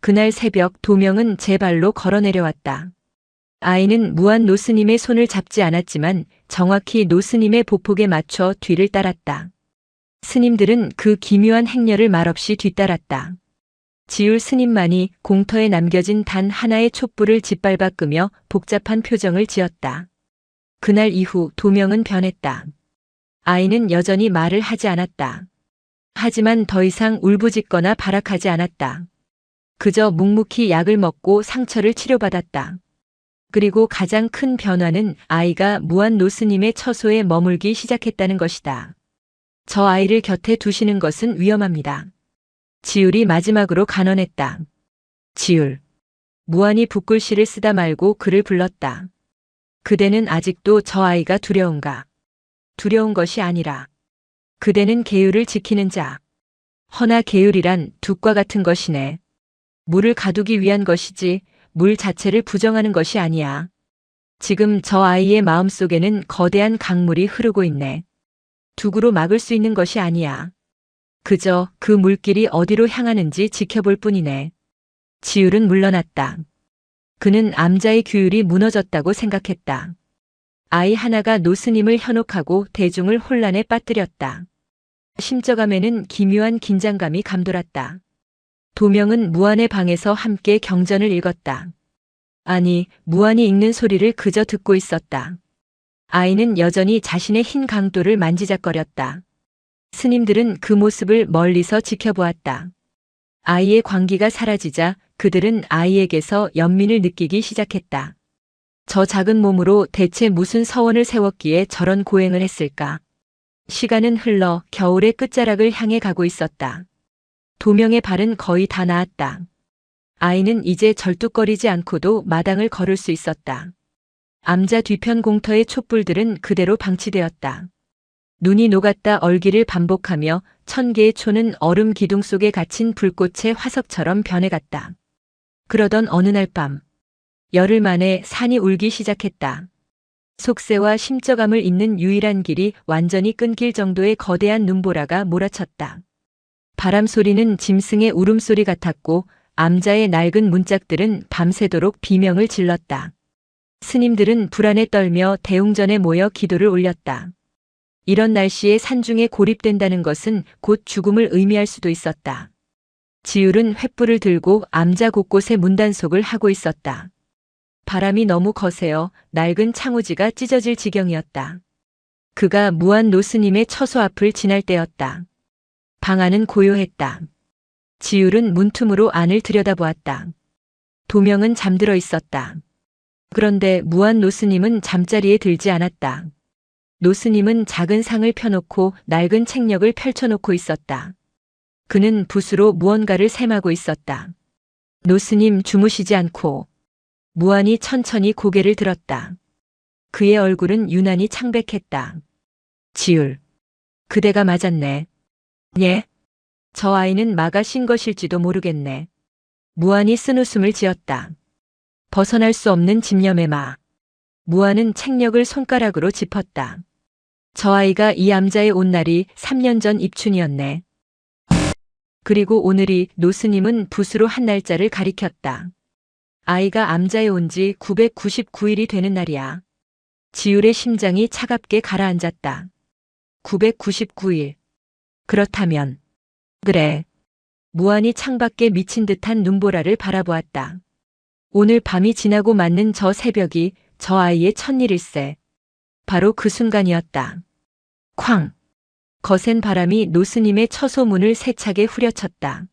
그날 새벽 도명은 제 발로 걸어 내려왔다. 아이는 무한 노스님의 손을 잡지 않았지만 정확히 노스님의 보폭에 맞춰 뒤를 따랐다. 스님들은 그 기묘한 행렬을 말없이 뒤따랐다. 지울 스님만이 공터에 남겨진 단 하나의 촛불을 짓밟아 끄며 복잡한 표정을 지었다. 그날 이후 도명은 변했다. 아이는 여전히 말을 하지 않았다. 하지만 더 이상 울부짖거나 발악하지 않았다. 그저 묵묵히 약을 먹고 상처를 치료받았다. 그리고 가장 큰 변화는 아이가 무한 노스님의 처소에 머물기 시작했다는 것이다. 저 아이를 곁에 두시는 것은 위험합니다. 지율이 마지막으로 간언했다. 지율. 무한이 붓글씨를 쓰다 말고 그를 불렀다. 그대는 아직도 저 아이가 두려운가? 두려운 것이 아니라 그대는 계율을 지키는 자. 허나 계율이란 둑과 같은 것이네. 물을 가두기 위한 것이지 물 자체를 부정하는 것이 아니야. 지금 저 아이의 마음속에는 거대한 강물이 흐르고 있네. 둑으로 막을 수 있는 것이 아니야. 그저 그 물길이 어디로 향하는지 지켜볼 뿐이네. 지율은 물러났다. 그는 암자의 규율이 무너졌다고 생각했다. 아이 하나가 노스님을 현혹하고 대중을 혼란에 빠뜨렸다. 심적함에는 기묘한 긴장감이 감돌았다. 도명은 무한의 방에서 함께 경전을 읽었다. 아니, 무한이 읽는 소리를 그저 듣고 있었다. 아이는 여전히 자신의 흰 강도를 만지작거렸다. 스님들은 그 모습을 멀리서 지켜보았다. 아이의 광기가 사라지자 그들은 아이에게서 연민을 느끼기 시작했다. 저 작은 몸으로 대체 무슨 서원을 세웠기에 저런 고행을 했을까? 시간은 흘러 겨울의 끝자락을 향해 가고 있었다. 도명의 발은 거의 다 나았다. 아이는 이제 절뚝거리지 않고도 마당을 걸을 수 있었다. 암자 뒤편 공터의 촛불들은 그대로 방치되었다. 눈이 녹았다 얼기를 반복하며 1000개의 초는 얼음 기둥 속에 갇힌 불꽃의 화석처럼 변해갔다. 그러던 어느 날 밤, 열흘 만에 산이 울기 시작했다. 속세와 심적함을 잇는 유일한 길이 완전히 끊길 정도의 거대한 눈보라가 몰아쳤다. 바람 소리는 짐승의 울음소리 같았고 암자의 낡은 문짝들은 밤새도록 비명을 질렀다. 스님들은 불안에 떨며 대웅전에 모여 기도를 올렸다. 이런 날씨에 산중에 고립된다는 것은 곧 죽음을 의미할 수도 있었다. 지율은 횃불을 들고 암자 곳곳에 문단속을 하고 있었다. 바람이 너무 거세어 낡은 창호지가 찢어질 지경이었다. 그가 무한 노스님의 처소 앞을 지날 때였다. 방 안은 고요했다. 지율은 문틈으로 안을 들여다보았다. 도명은 잠들어 있었다. 그런데 무한 노스님은 잠자리에 들지 않았다. 노스님은 작은 상을 펴놓고 낡은 책력을 펼쳐놓고 있었다. 그는 붓으로 무언가를 셈하고 있었다. 노스님 주무시지 않고 무한이 천천히 고개를 들었다. 그의 얼굴은 유난히 창백했다. 지율, 그대가 맞았네. 예? 저 아이는 마가 신 것일지도 모르겠네. 무한이 쓴웃음을 지었다. 벗어날 수 없는 집념의 마. 무한은 책력을 손가락으로 짚었다. 저 아이가 이 암자에 온 날이 3년 전 입춘이었네. 그리고 오늘이 노스님은 붓으로 한 날짜를 가리켰다. 아이가 암자에 온 지 999일이 되는 날이야. 지율의 심장이 차갑게 가라앉았다. 999일. 그렇다면. 그래. 무한이 창밖에 미친 듯한 눈보라를 바라보았다. 오늘 밤이 지나고 맞는 저 새벽이 저 아이의 첫일일세. 바로 그 순간이었다. 쾅! 거센 바람이 노스님의 처소 문을 세차게 후려쳤다.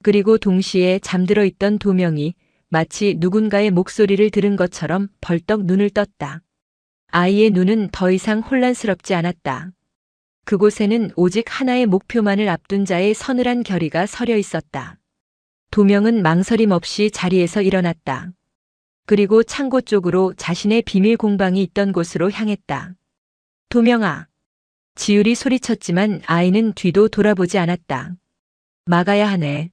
그리고 동시에 잠들어 있던 도명이 마치 누군가의 목소리를 들은 것처럼 벌떡 눈을 떴다. 아이의 눈은 더 이상 혼란스럽지 않았다. 그곳에는 오직 하나의 목표만을 앞둔 자의 서늘한 결의가 서려 있었다. 도명은 망설임 없이 자리에서 일어났다. 그리고 창고 쪽으로 자신의 비밀 공방이 있던 곳으로 향했다. 도명아. 지율이 소리쳤지만 아이는 뒤도 돌아보지 않았다. 막아야 하네.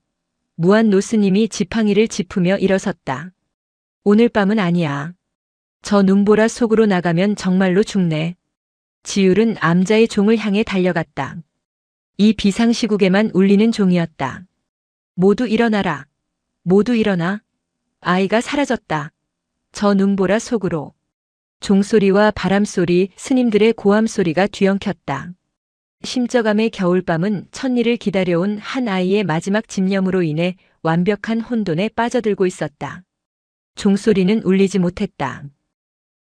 무한 노스님이 지팡이를 짚으며 일어섰다. 오늘 밤은 아니야. 저 눈보라 속으로 나가면 정말로 죽네. 지율은 암자의 종을 향해 달려갔다. 이 비상시국에만 울리는 종이었다. 모두 일어나라. 모두 일어나. 아이가 사라졌다. 저 눈보라 속으로. 종소리와 바람소리, 스님들의 고함소리가 뒤엉켰다. 심저감의 겨울밤은 천리를 기다려온 한 아이의 마지막 집념으로 인해 완벽한 혼돈에 빠져들고 있었다. 종소리는 울리지 못했다.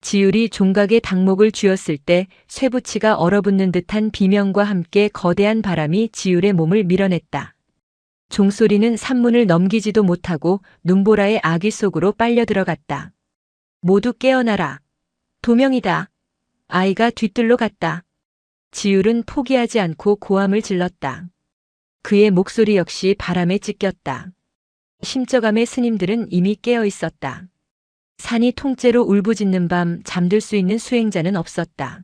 지율이 종각의 닭목을 쥐었을 때 쇠붙이가 얼어붙는 듯한 비명과 함께 거대한 바람이 지율의 몸을 밀어냈다. 종소리는 산문을 넘기지도 못하고 눈보라의 아기 속으로 빨려 들어갔다. 모두 깨어나라. 도명이다. 아이가 뒤뜰로 갔다. 지율은 포기하지 않고 고함을 질렀다. 그의 목소리 역시 바람에 찢겼다. 심저감의 스님들은 이미 깨어 있었다. 산이 통째로 울부짖는 밤 잠들 수 있는 수행자는 없었다.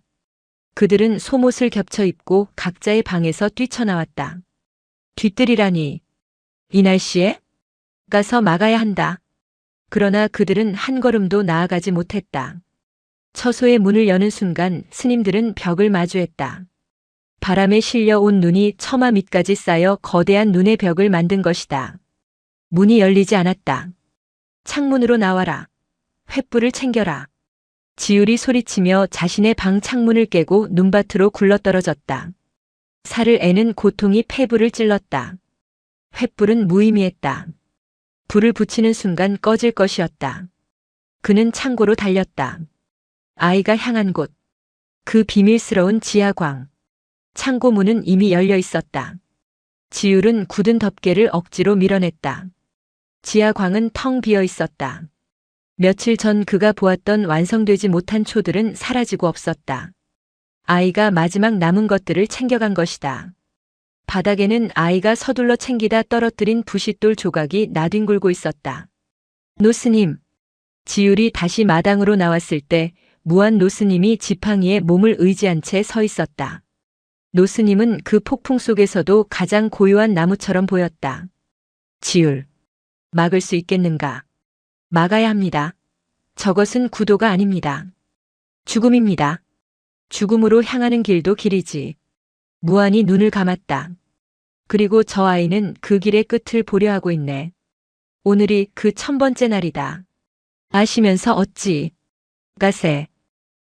그들은 속옷을 겹쳐 입고 각자의 방에서 뛰쳐나왔다. 뒤뜰이라니. 이 날씨에? 가서 막아야 한다. 그러나 그들은 한 걸음도 나아가지 못했다. 처소의 문을 여는 순간 스님들은 벽을 마주했다. 바람에 실려 온 눈이 처마 밑까지 쌓여 거대한 눈의 벽을 만든 것이다. 문이 열리지 않았다. 창문으로 나와라. 횃불을 챙겨라. 지율이 소리치며 자신의 방 창문을 깨고 눈밭으로 굴러떨어졌다. 살을 애는 고통이 폐부를 찔렀다. 횃불은 무의미했다. 불을 붙이는 순간 꺼질 것이었다. 그는 창고로 달렸다. 아이가 향한 곳. 그 비밀스러운 지하광. 창고 문은 이미 열려 있었다. 지율은 굳은 덮개를 억지로 밀어냈다. 지하광은 텅 비어 있었다. 며칠 전 그가 보았던 완성되지 못한 초들은 사라지고 없었다. 아이가 마지막 남은 것들을 챙겨간 것이다. 바닥에는 아이가 서둘러 챙기다 떨어뜨린 부싯돌 조각이 나뒹굴고 있었다. 노스님. 지율이 다시 마당으로 나왔을 때 무한 노스님이 지팡이에 몸을 의지한 채 서 있었다. 노스님은 그 폭풍 속에서도 가장 고요한 나무처럼 보였다. 지율. 막을 수 있겠는가? 막아야 합니다. 저것은 구도가 아닙니다. 죽음입니다. 죽음으로 향하는 길도 길이지. 무한이 눈을 감았다. 그리고 저 아이는 그 길의 끝을 보려 하고 있네. 오늘이 그 1000번째 날이다. 아시면서 어찌. 가세.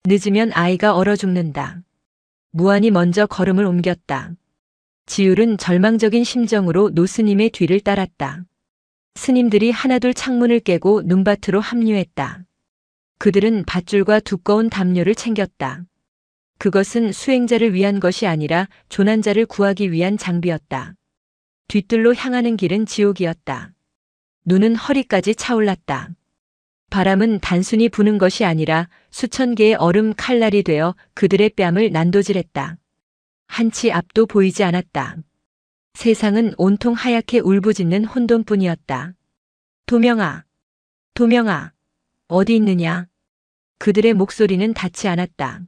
늦으면 아이가 얼어 죽는다. 무한이 먼저 걸음을 옮겼다. 지율은 절망적인 심정으로 노스님의 뒤를 따랐다. 스님들이 하나둘 창문을 깨고 눈밭으로 합류했다. 그들은 밧줄과 두꺼운 담요를 챙겼다. 그것은 수행자를 위한 것이 아니라 조난자를 구하기 위한 장비였다. 뒤뜰로 향하는 길은 지옥이었다. 눈은 허리까지 차올랐다. 바람은 단순히 부는 것이 아니라 수천 개의 얼음 칼날이 되어 그들의 뺨을 난도질했다. 한치 앞도 보이지 않았다. 세상은 온통 하얗게 울부짖는 혼돈뿐이었다. 도명아, 도명아, 어디 있느냐? 그들의 목소리는 닿지 않았다.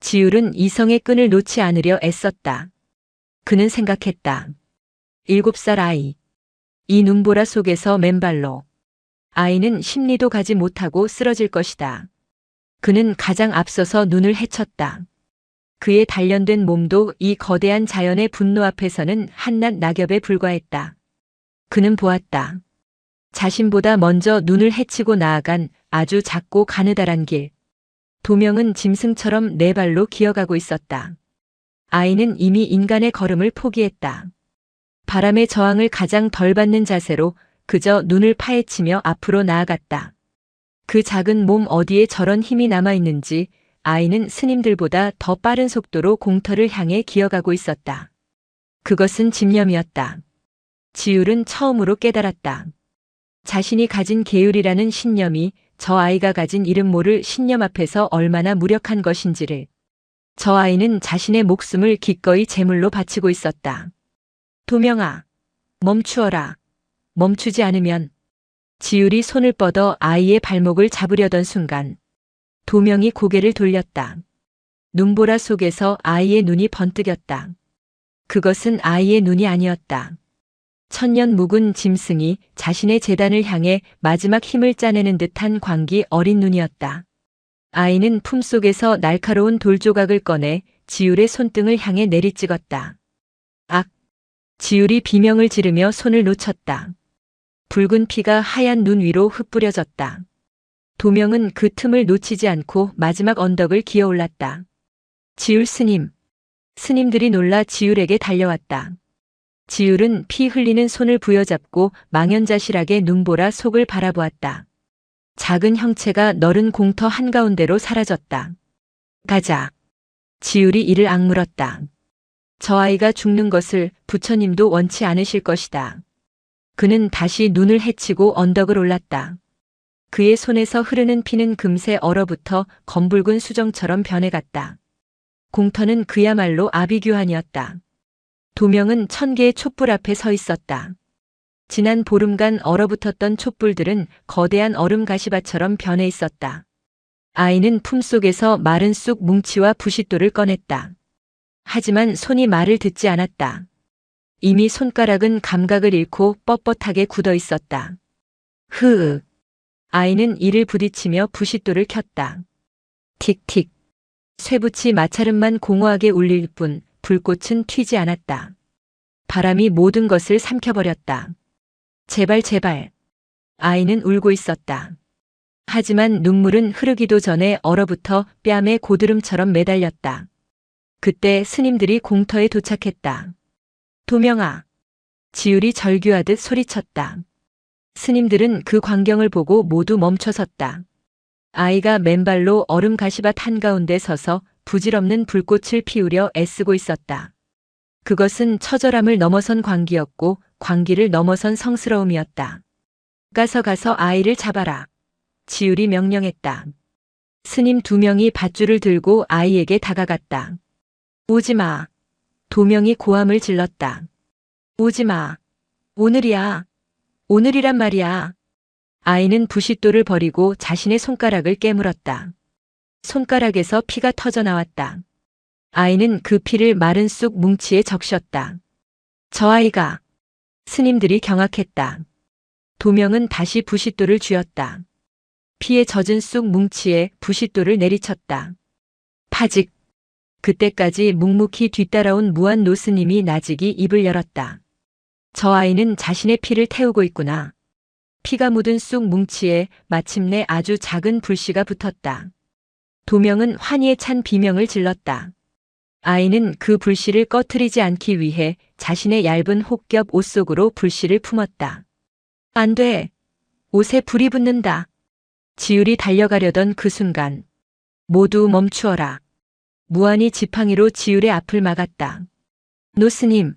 지율은 이성의 끈을 놓지 않으려 애썼다. 그는 생각했다. 7살 아이. 이 눈보라 속에서 맨발로. 아이는 십리도 가지 못하고 쓰러질 것이다. 그는 가장 앞서서 눈을 헤쳤다. 그의 단련된 몸도 이 거대한 자연의 분노 앞에서는 한낱 낙엽에 불과했다. 그는 보았다. 자신보다 먼저 눈을 헤치고 나아간 아주 작고 가느다란 길. 도명은 짐승처럼 네 발로 기어가고 있었다. 아이는 이미 인간의 걸음을 포기했다. 바람의 저항을 가장 덜 받는 자세로 그저 눈을 파헤치며 앞으로 나아갔다. 그 작은 몸 어디에 저런 힘이 남아있는지 아이는 스님들보다 더 빠른 속도로 공터를 향해 기어가고 있었다. 그것은 집념이었다. 지율은 처음으로 깨달았다. 자신이 가진 계율이라는 신념이 저 아이가 가진 이름 모를 신념 앞에서 얼마나 무력한 것인지를. 저 아이는 자신의 목숨을 기꺼이 제물로 바치고 있었다. 도명아, 멈추어라. 멈추지 않으면. 지율이 손을 뻗어 아이의 발목을 잡으려던 순간 도명이 고개를 돌렸다. 눈보라 속에서 아이의 눈이 번뜩였다. 그것은 아이의 눈이 아니었다. 천년 묵은 짐승이 자신의 재단을 향해 마지막 힘을 짜내는 듯한 광기 어린 눈이었다. 아이는 품속에서 날카로운 돌조각을 꺼내 지율의 손등을 향해 내리찍었다. 악! 지율이 비명을 지르며 손을 놓쳤다. 붉은 피가 하얀 눈 위로 흩뿌려졌다. 도명은 그 틈을 놓치지 않고 마지막 언덕을 기어올랐다. 지율 스님. 스님들이 놀라 지율에게 달려왔다. 지율은 피 흘리는 손을 부여잡고 망연자실하게 눈보라 속을 바라보았다. 작은 형체가 너른 공터 한가운데로 사라졌다. 가자. 지율이 이를 악물었다. 저 아이가 죽는 것을 부처님도 원치 않으실 것이다. 그는 다시 눈을 헤치고 언덕을 올랐다. 그의 손에서 흐르는 피는 금세 얼어붙어 검붉은 수정처럼 변해갔다. 공터는 그야말로 아비규환이었다. 도명은 1000개의 촛불 앞에 서 있었다. 지난 보름간 얼어붙었던 촛불들은 거대한 얼음 가시밭처럼 변해 있었다. 아이는 품속에서 마른 쑥 뭉치와 부싯돌을 꺼냈다. 하지만 손이 말을 듣지 않았다. 이미 손가락은 감각을 잃고 뻣뻣하게 굳어 있었다. 흐으. 아이는 이를 부딪히며 부싯돌을 켰다. 틱틱. 쇠붙이 마찰음만 공허하게 울릴 뿐 불꽃은 튀지 않았다. 바람이 모든 것을 삼켜버렸다. 제발 제발. 아이는 울고 있었다. 하지만 눈물은 흐르기도 전에 얼어붙어 뺨에 고드름처럼 매달렸다. 그때 스님들이 공터에 도착했다. 도명아. 지율이 절규하듯 소리쳤다. 스님들은 그 광경을 보고 모두 멈춰섰다. 아이가 맨발로 얼음 가시밭 한가운데 서서 부질없는 불꽃을 피우려 애쓰고 있었다. 그것은 처절함을 넘어선 광기였고 광기를 넘어선 성스러움이었다. 가서 아이를 잡아라. 지율이 명령했다. 스님 2명이 밧줄을 들고 아이에게 다가갔다. 오지마. 도명이 고함을 질렀다. 오지마. 오늘이야. 오늘이란 말이야. 아이는 부싯돌을 버리고 자신의 손가락을 깨물었다. 손가락에서 피가 터져 나왔다. 아이는 그 피를 마른 쑥 뭉치에 적셨다. 저 아이가. 스님들이 경악했다. 도명은 다시 부싯돌을 쥐었다. 피에 젖은 쑥 뭉치에 부싯돌을 내리쳤다. 파직. 그때까지 묵묵히 뒤따라온 무한 노스님이 나직이 입을 열었다. 저 아이는 자신의 피를 태우고 있구나. 피가 묻은 쑥 뭉치에 마침내 아주 작은 불씨가 붙었다. 도명은 환희에 찬 비명을 질렀다. 아이는 그 불씨를 꺼트리지 않기 위해 자신의 얇은 혹겹 옷 속으로 불씨를 품었다. 안 돼. 옷에 불이 붙는다. 지율이 달려가려던 그 순간. 모두 멈추어라. 무한히 지팡이로 지율의 앞을 막았다. 노스님,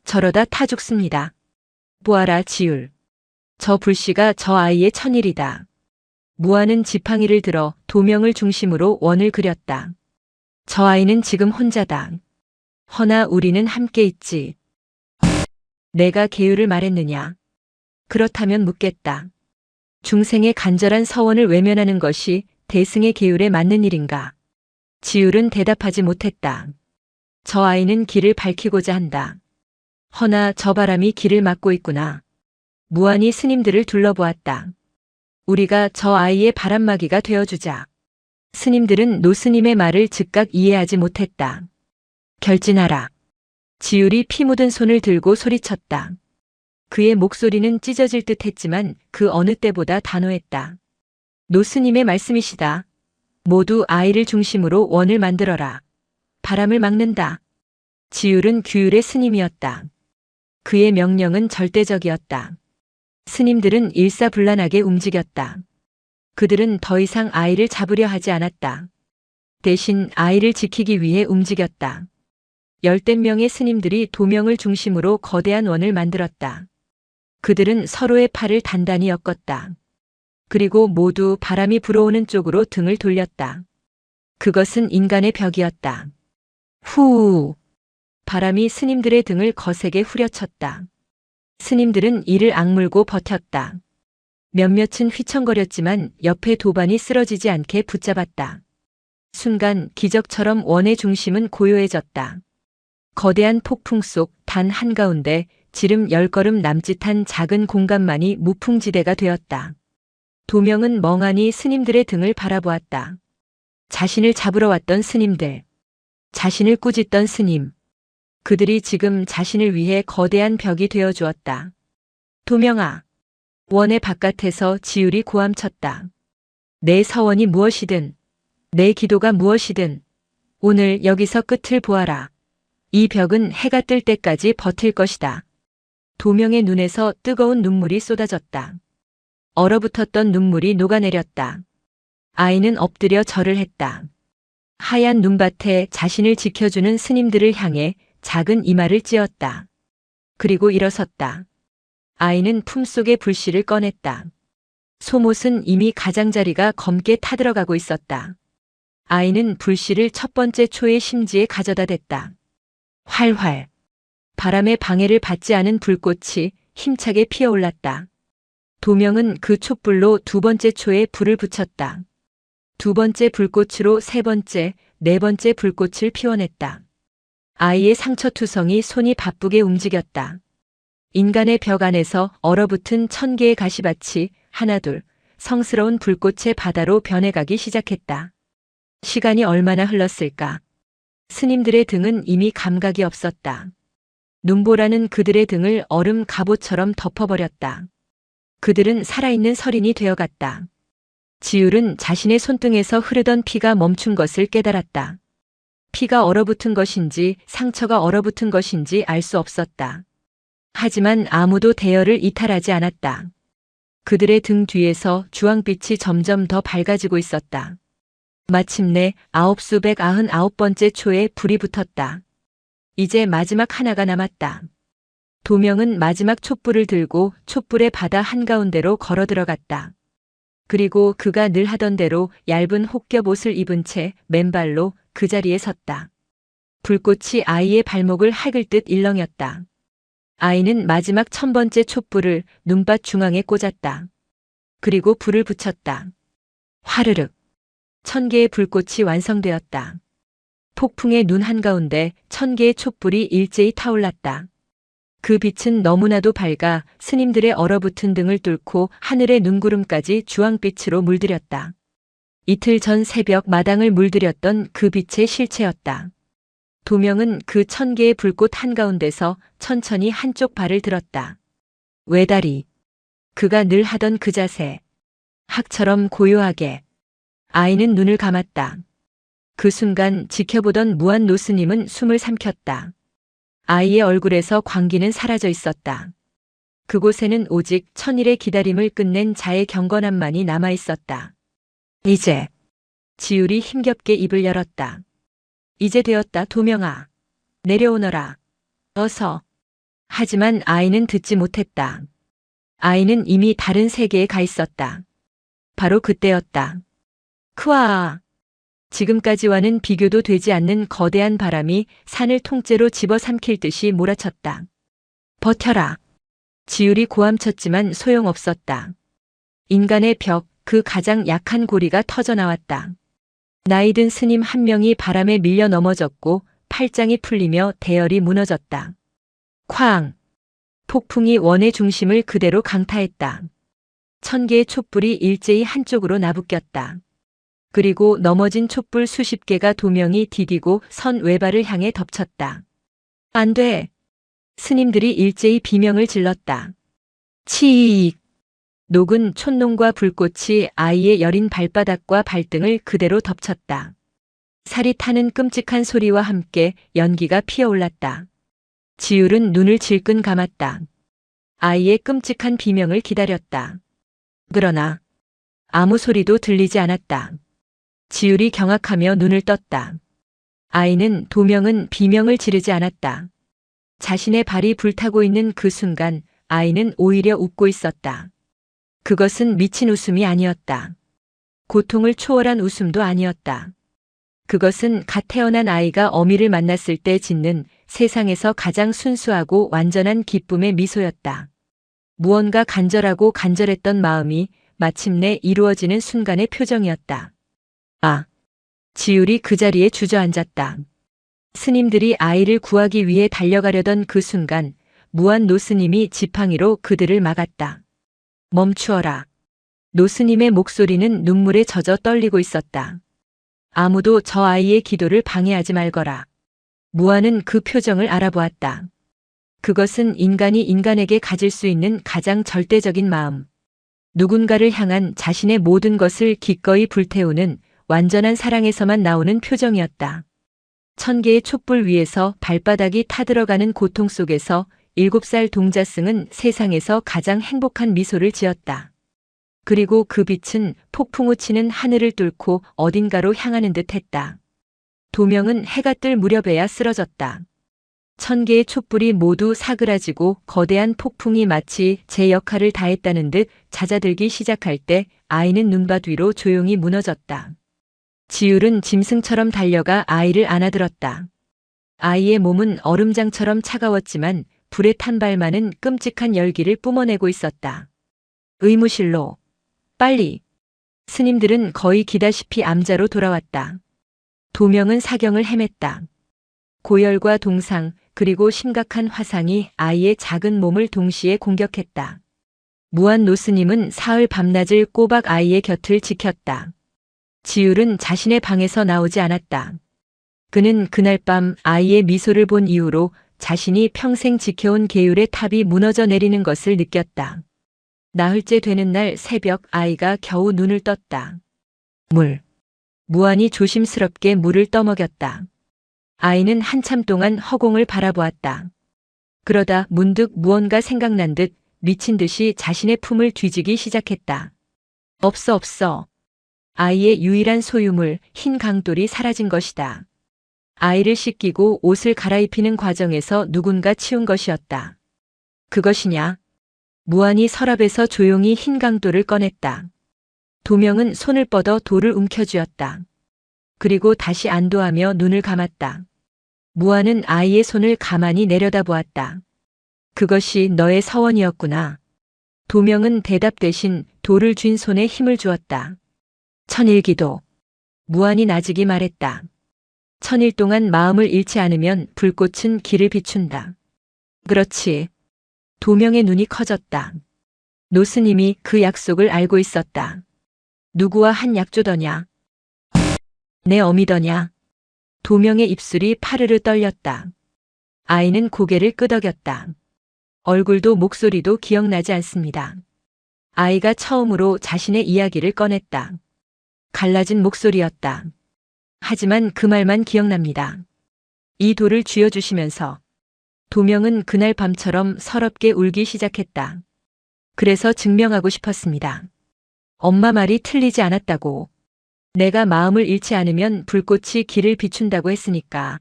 저러다 타 죽습니다. 보아라 지율. 저 불씨가 저 아이의 천일이다. 무한은 지팡이를 들어 도명을 중심으로 원을 그렸다. 저 아이는 지금 혼자다. 허나 우리는 함께 있지. 내가 계율을 말했느냐? 그렇다면 묻겠다. 중생의 간절한 서원을 외면하는 것이 대승의 계율에 맞는 일인가? 지율은 대답하지 못했다. 저 아이는 길을 밝히고자 한다. 허나 저 바람이 길을 막고 있구나. 무한히 스님들을 둘러보았다. 우리가 저 아이의 바람막이가 되어주자. 스님들은 노스님의 말을 즉각 이해하지 못했다. 결진하라. 지율이 피 묻은 손을 들고 소리쳤다. 그의 목소리는 찢어질 듯 했지만 그 어느 때보다 단호했다. 노스님의 말씀이시다. 모두 아이를 중심으로 원을 만들어라. 바람을 막는다. 지율은 규율의 스님이었다. 그의 명령은 절대적이었다. 스님들은 일사불란하게 움직였다. 그들은 더 이상 아이를 잡으려 하지 않았다. 대신 아이를 지키기 위해 움직였다. 10댓 명의 스님들이 도명을 중심으로 거대한 원을 만들었다. 그들은 서로의 팔을 단단히 엮었다. 그리고 모두 바람이 불어오는 쪽으로 등을 돌렸다. 그것은 인간의 벽이었다. 후! 바람이 스님들의 등을 거세게 후려쳤다. 스님들은 이를 악물고 버텼다. 몇몇은 휘청거렸지만 옆에 도반이 쓰러지지 않게 붙잡았다. 순간 기적처럼 원의 중심은 고요해졌다. 거대한 폭풍 속 단 한가운데 지름 10걸음 남짓한 작은 공간만이 무풍지대가 되었다. 도명은 멍하니 스님들의 등을 바라보았다. 자신을 잡으러 왔던 스님들, 자신을 꾸짖던 스님, 그들이 지금 자신을 위해 거대한 벽이 되어 주었다. 도명아, 원의 바깥에서 지율이 고함쳤다. 내 서원이 무엇이든, 내 기도가 무엇이든, 오늘 여기서 끝을 보아라. 이 벽은 해가 뜰 때까지 버틸 것이다. 도명의 눈에서 뜨거운 눈물이 쏟아졌다. 얼어붙었던 눈물이 녹아내렸다. 아이는 엎드려 절을 했다. 하얀 눈밭에 자신을 지켜주는 스님들을 향해 작은 이마를 찧었다. 그리고 일어섰다. 아이는 품속의 불씨를 꺼냈다. 소못은 이미 가장자리가 검게 타들어가고 있었다. 아이는 불씨를 첫 번째 초의 심지에 가져다 댔다. 활활. 바람의 방해를 받지 않은 불꽃이 힘차게 피어올랐다. 도명은 그 촛불로 두 번째 초에 불을 붙였다. 두 번째 불꽃으로 세 번째, 네 번째 불꽃을 피워냈다. 아이의 상처투성이 손이 바쁘게 움직였다. 인간의 벽 안에서 얼어붙은 1000개의 가시밭이 하나둘 성스러운 불꽃의 바다로 변해가기 시작했다. 시간이 얼마나 흘렀을까? 스님들의 등은 이미 감각이 없었다. 눈보라는 그들의 등을 얼음 갑옷처럼 덮어버렸다. 그들은 살아있는 설인이 되어갔다. 지율은 자신의 손등에서 흐르던 피가 멈춘 것을 깨달았다. 피가 얼어붙은 것인지 상처가 얼어붙은 것인지 알 수 없었다. 하지만 아무도 대열을 이탈하지 않았다. 그들의 등 뒤에서 주황빛이 점점 더 밝아지고 있었다. 마침내 9,999번째 초에 불이 붙었다. 이제 마지막 하나가 남았다. 도명은 마지막 촛불을 들고 촛불의 바다 한가운데로 걸어 들어갔다. 그리고 그가 늘 하던 대로 얇은 혹겹옷을 입은 채 맨발로 그 자리에 섰다. 불꽃이 아이의 발목을 할글 듯 일렁였다. 아이는 마지막 1000번째 촛불을 눈밭 중앙에 꽂았다. 그리고 불을 붙였다. 화르륵. 1000개의 불꽃이 완성되었다. 폭풍의 눈 한가운데 1000개의 촛불이 일제히 타올랐다. 그 빛은 너무나도 밝아 스님들의 얼어붙은 등을 뚫고 하늘의 눈구름까지 주황빛으로 물들였다. 이틀 전 새벽 마당을 물들였던 그 빛의 실체였다. 도명은 그 1000개의 불꽃 한가운데서 천천히 한쪽 발을 들었다. 외다리. 그가 늘 하던 그 자세. 학처럼 고요하게. 아이는 눈을 감았다. 그 순간 지켜보던 무한 노스님은 숨을 삼켰다. 아이의 얼굴에서 광기는 사라져 있었다. 그곳에는 오직 천일의 기다림을 끝낸 자의 경건함만이 남아 있었다. 이제. 지율이 힘겹게 입을 열었다. 이제 되었다, 도명아. 내려오너라. 어서. 하지만 아이는 듣지 못했다. 아이는 이미 다른 세계에 가 있었다. 바로 그때였다. 크아. 지금까지와는 비교도 되지 않는 거대한 바람이 산을 통째로 집어삼킬 듯이 몰아쳤다. 버텨라. 지율이 고함쳤지만 소용없었다. 인간의 벽, 그 가장 약한 고리가 터져나왔다. 나이든 스님 한 명이 바람에 밀려 넘어졌고 팔짱이 풀리며 대열이 무너졌다. 쾅! 폭풍이 원의 중심을 그대로 강타했다. 1000개의 촛불이 일제히 한쪽으로 나부꼈다. 그리고 넘어진 촛불 수십 개가 도명이 디디고 선 외발을 향해 덮쳤다. 안 돼! 스님들이 일제히 비명을 질렀다. 치익! 녹은 촛농과 불꽃이 아이의 여린 발바닥과 발등을 그대로 덮쳤다. 살이 타는 끔찍한 소리와 함께 연기가 피어올랐다. 지율은 눈을 질끈 감았다. 아이의 끔찍한 비명을 기다렸다. 그러나 아무 소리도 들리지 않았다. 지율이 경악하며 눈을 떴다. 아이는 도명은 비명을 지르지 않았다. 자신의 발이 불타고 있는 그 순간 아이는 오히려 웃고 있었다. 그것은 미친 웃음이 아니었다. 고통을 초월한 웃음도 아니었다. 그것은 갓 태어난 아이가 어미를 만났을 때 짓는 세상에서 가장 순수하고 완전한 기쁨의 미소였다. 무언가 간절하고 간절했던 마음이 마침내 이루어지는 순간의 표정이었다. 아! 지율이 그 자리에 주저앉았다. 스님들이 아이를 구하기 위해 달려가려던 그 순간 무한 노스님이 지팡이로 그들을 막았다. 멈추어라. 노스님의 목소리는 눈물에 젖어 떨리고 있었다. 아무도 저 아이의 기도를 방해하지 말거라. 무한은 그 표정을 알아보았다. 그것은 인간이 인간에게 가질 수 있는 가장 절대적인 마음. 누군가를 향한 자신의 모든 것을 기꺼이 불태우는 완전한 사랑에서만 나오는 표정이었다. 1000개의 촛불 위에서 발바닥이 타들어가는 고통 속에서 7살 동자승은 세상에서 가장 행복한 미소를 지었다. 그리고 그 빛은 폭풍 우치는 하늘을 뚫고 어딘가로 향하는 듯 했다. 도명은 해가 뜰 무렵에야 쓰러졌다. 1000개의 촛불이 모두 사그라지고 거대한 폭풍이 마치 제 역할을 다했다는 듯 잦아들기 시작할 때 아이는 눈밭 위로 조용히 무너졌다. 지율은 짐승처럼 달려가 아이를 안아들었다. 아이의 몸은 얼음장처럼 차가웠지만 불에 탄 발만은 끔찍한 열기를 뿜어내고 있었다. 의무실로. 빨리. 스님들은 거의 기다시피 암자로 돌아왔다. 도명은 사경을 헤맸다. 고열과 동상 그리고 심각한 화상이 아이의 작은 몸을 동시에 공격했다. 무한 노스님은 사흘 밤낮을 꼬박 아이의 곁을 지켰다. 지율은 자신의 방에서 나오지 않았다. 그는 그날 밤 아이의 미소를 본 이후로 자신이 평생 지켜온 계율의 탑이 무너져 내리는 것을 느꼈다. 나흘째 되는 날 새벽 아이가 겨우 눈을 떴다. 물. 무한이 조심스럽게 물을 떠먹였다. 아이는 한참 동안 허공을 바라보았다. 그러다 문득 무언가 생각난 듯 미친 듯이 자신의 품을 뒤지기 시작했다. 없어. 아이의 유일한 소유물 흰 강돌이 사라진 것이다. 아이를 씻기고 옷을 갈아입히는 과정에서 누군가 치운 것이었다. 그것이냐? 무한이 서랍에서 조용히 흰 강돌을 꺼냈다. 도명은 손을 뻗어 돌을 움켜쥐었다. 그리고 다시 안도하며 눈을 감았다. 무한은 아이의 손을 가만히 내려다보았다. 그것이 너의 서원이었구나. 도명은 대답 대신 돌을 쥔 손에 힘을 주었다. 천일기도. 무한이 나직이 말했다. 1000일 동안 마음을 잃지 않으면 불꽃은 길을 비춘다. 그렇지. 도명의 눈이 커졌다. 노스님이 그 약속을 알고 있었다. 누구와 한 약조더냐? 내 어미더냐? 도명의 입술이 파르르 떨렸다. 아이는 고개를 끄덕였다. 얼굴도 목소리도 기억나지 않습니다. 아이가 처음으로 자신의 이야기를 꺼냈다. 갈라진 목소리였다. 하지만 그 말만 기억납니다. 이 돌을 쥐어주시면서 도명은 그날 밤처럼 서럽게 울기 시작했다. 그래서 증명하고 싶었습니다. 엄마 말이 틀리지 않았다고. 내가 마음을 잃지 않으면 불꽃이 길을 비춘다고 했으니까.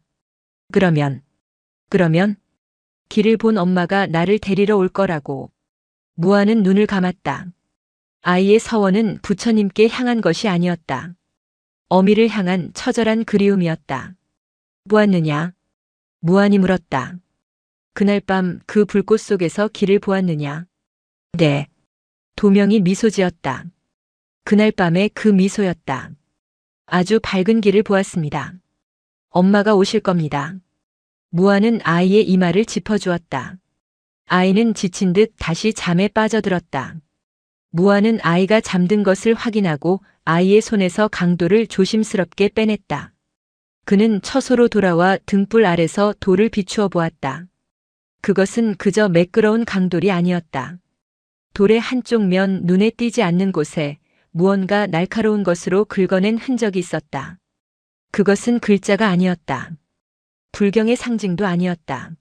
그러면 길을 본 엄마가 나를 데리러 올 거라고. 무한은 눈을 감았다. 아이의 서원은 부처님께 향한 것이 아니었다. 어미를 향한 처절한 그리움이었다. 보았느냐? 무한이 물었다. 그날 밤 그 불꽃 속에서 길을 보았느냐? 네. 도명이 미소 지었다. 그날 밤의 그 미소였다. 아주 밝은 길을 보았습니다. 엄마가 오실 겁니다. 무한은 아이의 이마를 짚어주었다. 아이는 지친 듯 다시 잠에 빠져들었다. 무한은 아이가 잠든 것을 확인하고 아이의 손에서 강돌을 조심스럽게 빼냈다. 그는 처소로 돌아와 등불 아래서 돌을 비추어 보았다. 그것은 그저 매끄러운 강돌이 아니었다. 돌의 한쪽 면 눈에 띄지 않는 곳에 무언가 날카로운 것으로 긁어낸 흔적이 있었다. 그것은 글자가 아니었다. 불경의 상징도 아니었다.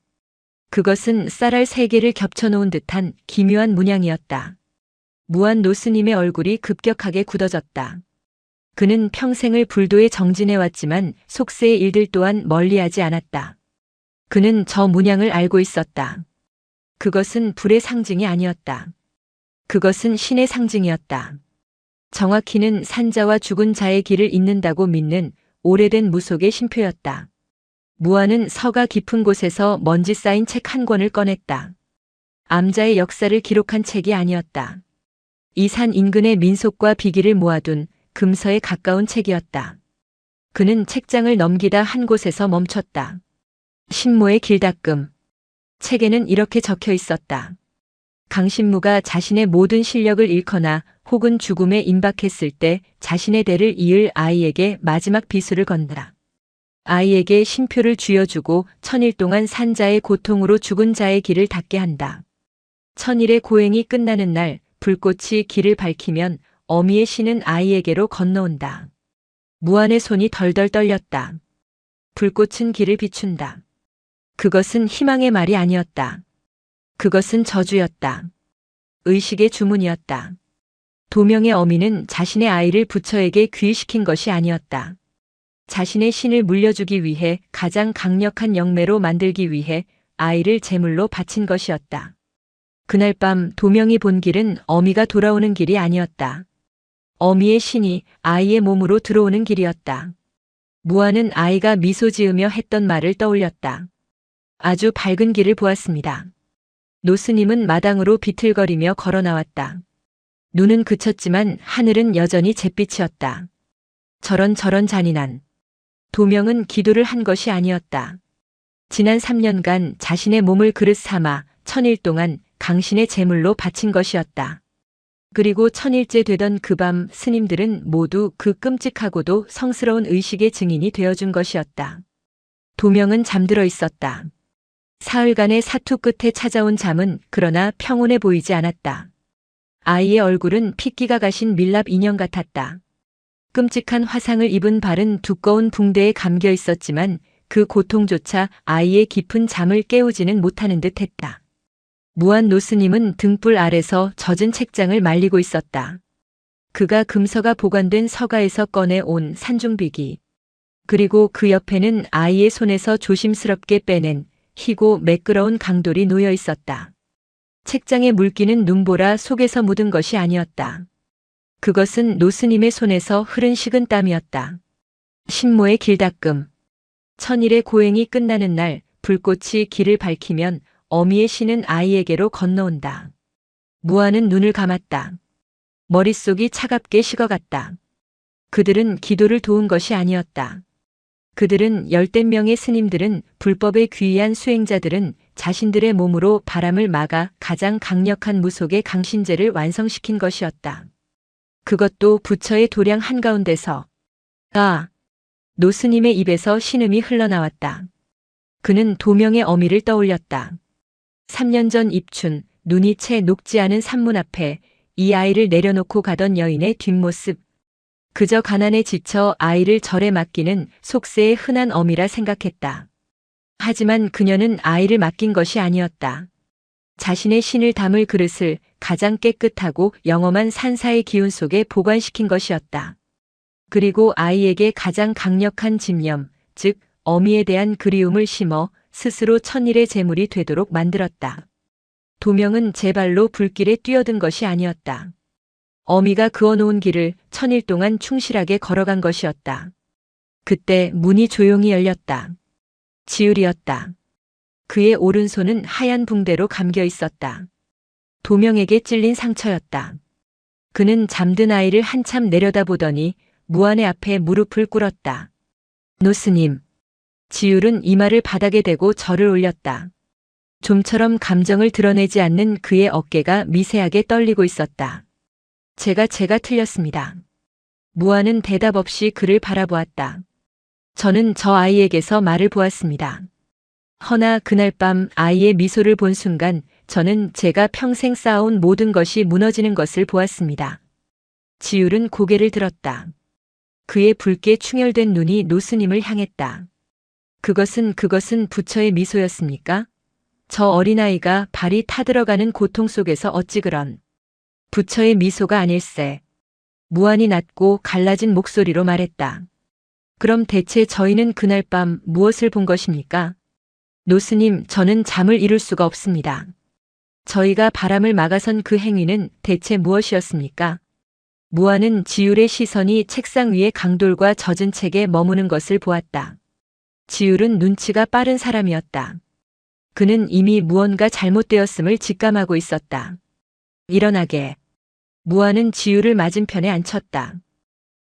그것은 쌀알 3개를 겹쳐놓은 듯한 기묘한 문양이었다. 무한 노스님의 얼굴이 급격하게 굳어졌다. 그는 평생을 불도에 정진해왔지만 속세의 일들 또한 멀리하지 않았다. 그는 저 문양을 알고 있었다. 그것은 불의 상징이 아니었다. 그것은 신의 상징이었다. 정확히는 산자와 죽은 자의 길을 잇는다고 믿는 오래된 무속의 신표였다. 무한은 서가 깊은 곳에서 먼지 쌓인 책 한 권을 꺼냈다. 암자의 역사를 기록한 책이 아니었다. 이 산 인근의 민속과 비기를 모아둔 금서에 가까운 책이었다. 그는 책장을 넘기다 한 곳에서 멈췄다. 신모의 길닦음. 책에는 이렇게 적혀 있었다. 강신무가 자신의 모든 실력을 잃거나 혹은 죽음에 임박했을 때 자신의 대를 이을 아이에게 마지막 비수를 건드라. 아이에게 신표를 쥐어주고 1000일 동안 산자의 고통으로 죽은 자의 길을 닦게 한다. 1000일의 고행이 끝나는 날 불꽃이 길을 밝히면 어미의 신은 아이에게로 건너온다. 무안의 손이 덜덜 떨렸다. 불꽃은 길을 비춘다. 그것은 희망의 말이 아니었다. 그것은 저주였다. 의식의 주문이었다. 도명의 어미는 자신의 아이를 부처에게 귀의시킨 것이 아니었다. 자신의 신을 물려주기 위해 가장 강력한 영매로 만들기 위해 아이를 제물로 바친 것이었다. 그날 밤 도명이 본 길은 어미가 돌아오는 길이 아니었다. 어미의 신이 아이의 몸으로 들어오는 길이었다. 무안은 아이가 미소 지으며 했던 말을 떠올렸다. 아주 밝은 길을 보았습니다. 노스님은 마당으로 비틀거리며 걸어 나왔다. 눈은 그쳤지만 하늘은 여전히 잿빛이었다. 저런 잔인한. 도명은 기도를 한 것이 아니었다. 지난 3년간 자신의 몸을 그릇 삼아 1000일 동안 강신의 제물로 바친 것이었다. 그리고 1000일째 되던 그 밤 스님들은 모두 그 끔찍하고도 성스러운 의식의 증인이 되어준 것이었다. 도명은 잠들어 있었다. 사흘간의 사투 끝에 찾아온 잠은 그러나 평온해 보이지 않았다. 아이의 얼굴은 핏기가 가신 밀랍 인형 같았다. 끔찍한 화상을 입은 발은 두꺼운 붕대에 감겨 있었지만 그 고통조차 아이의 깊은 잠을 깨우지는 못하는 듯 했다. 무안 노스님은 등불 아래서 젖은 책장을 말리고 있었다. 그가 금서가 보관된 서가에서 꺼내 온 산중비기. 그리고 그 옆에는 아이의 손에서 조심스럽게 빼낸 희고 매끄러운 강돌이 놓여 있었다. 책장의 물기는 눈보라 속에서 묻은 것이 아니었다. 그것은 노스님의 손에서 흐른 식은 땀이었다. 신모의 길닦음. 1000일의 고행이 끝나는 날 불꽃이 길을 밝히면 어미의 신은 아이에게로 건너온다. 무안은 눈을 감았다. 머릿속이 차갑게 식어갔다. 그들은 기도를 도운 것이 아니었다. 그들은 10댓명의 스님들은 불법에 귀의한 수행자들은 자신들의 몸으로 바람을 막아 가장 강력한 무속의 강신제를 완성시킨 것이었다. 그것도 부처의 도량 한가운데서. 아! 노스님의 입에서 신음이 흘러나왔다. 그는 도명의 어미를 떠올렸다. 3년 전 입춘, 눈이 채 녹지 않은 산문 앞에 이 아이를 내려놓고 가던 여인의 뒷모습. 그저 가난에 지쳐 아이를 절에 맡기는 속세의 흔한 어미라 생각했다. 하지만 그녀는 아이를 맡긴 것이 아니었다. 자신의 신을 담을 그릇을 가장 깨끗하고 영험한 산사의 기운 속에 보관시킨 것이었다. 그리고 아이에게 가장 강력한 집념, 즉 어미에 대한 그리움을 심어 스스로 1000일의 제물이 되도록 만들었다. 도명은 제 발로 불길에 뛰어든 것이 아니었다. 어미가 그어놓은 길을 1000일 동안 충실하게 걸어간 것이었다. 그때 문이 조용히 열렸다. 지율이었다. 그의 오른손은 하얀 붕대로 감겨 있었다. 도명에게 찔린 상처였다. 그는 잠든 아이를 한참 내려다보더니 무안의 앞에 무릎을 꿇었다. 노스님. 지율은 이마를 바닥에 대고 절을 올렸다. 좀처럼 감정을 드러내지 않는 그의 어깨가 미세하게 떨리고 있었다. 제가 틀렸습니다. 무안은 대답 없이 그를 바라보았다. 저는 저 아이에게서 말을 보았습니다. 허나 그날 밤 아이의 미소를 본 순간 저는 제가 평생 쌓아온 모든 것이 무너지는 것을 보았습니다. 지율은 고개를 들었다. 그의 붉게 충혈된 눈이 노스님을 향했다. 그것은 부처의 미소였습니까? 저 어린아이가 발이 타들어가는 고통 속에서 어찌 그런 부처의 미소가 아닐세. 무안이 낮고 갈라진 목소리로 말했다. 그럼 대체 저희는 그날 밤 무엇을 본 것입니까? 노스님, 저는 잠을 이룰 수가 없습니다. 저희가 바람을 막아선 그 행위는 대체 무엇이었습니까? 무안은 지율의 시선이 책상 위의 강돌과 젖은 책에 머무는 것을 보았다. 지율은 눈치가 빠른 사람이었다. 그는 이미 무언가 잘못되었음을 직감하고 있었다. 일어나게. 무안은 지율을 맞은편에 앉혔다.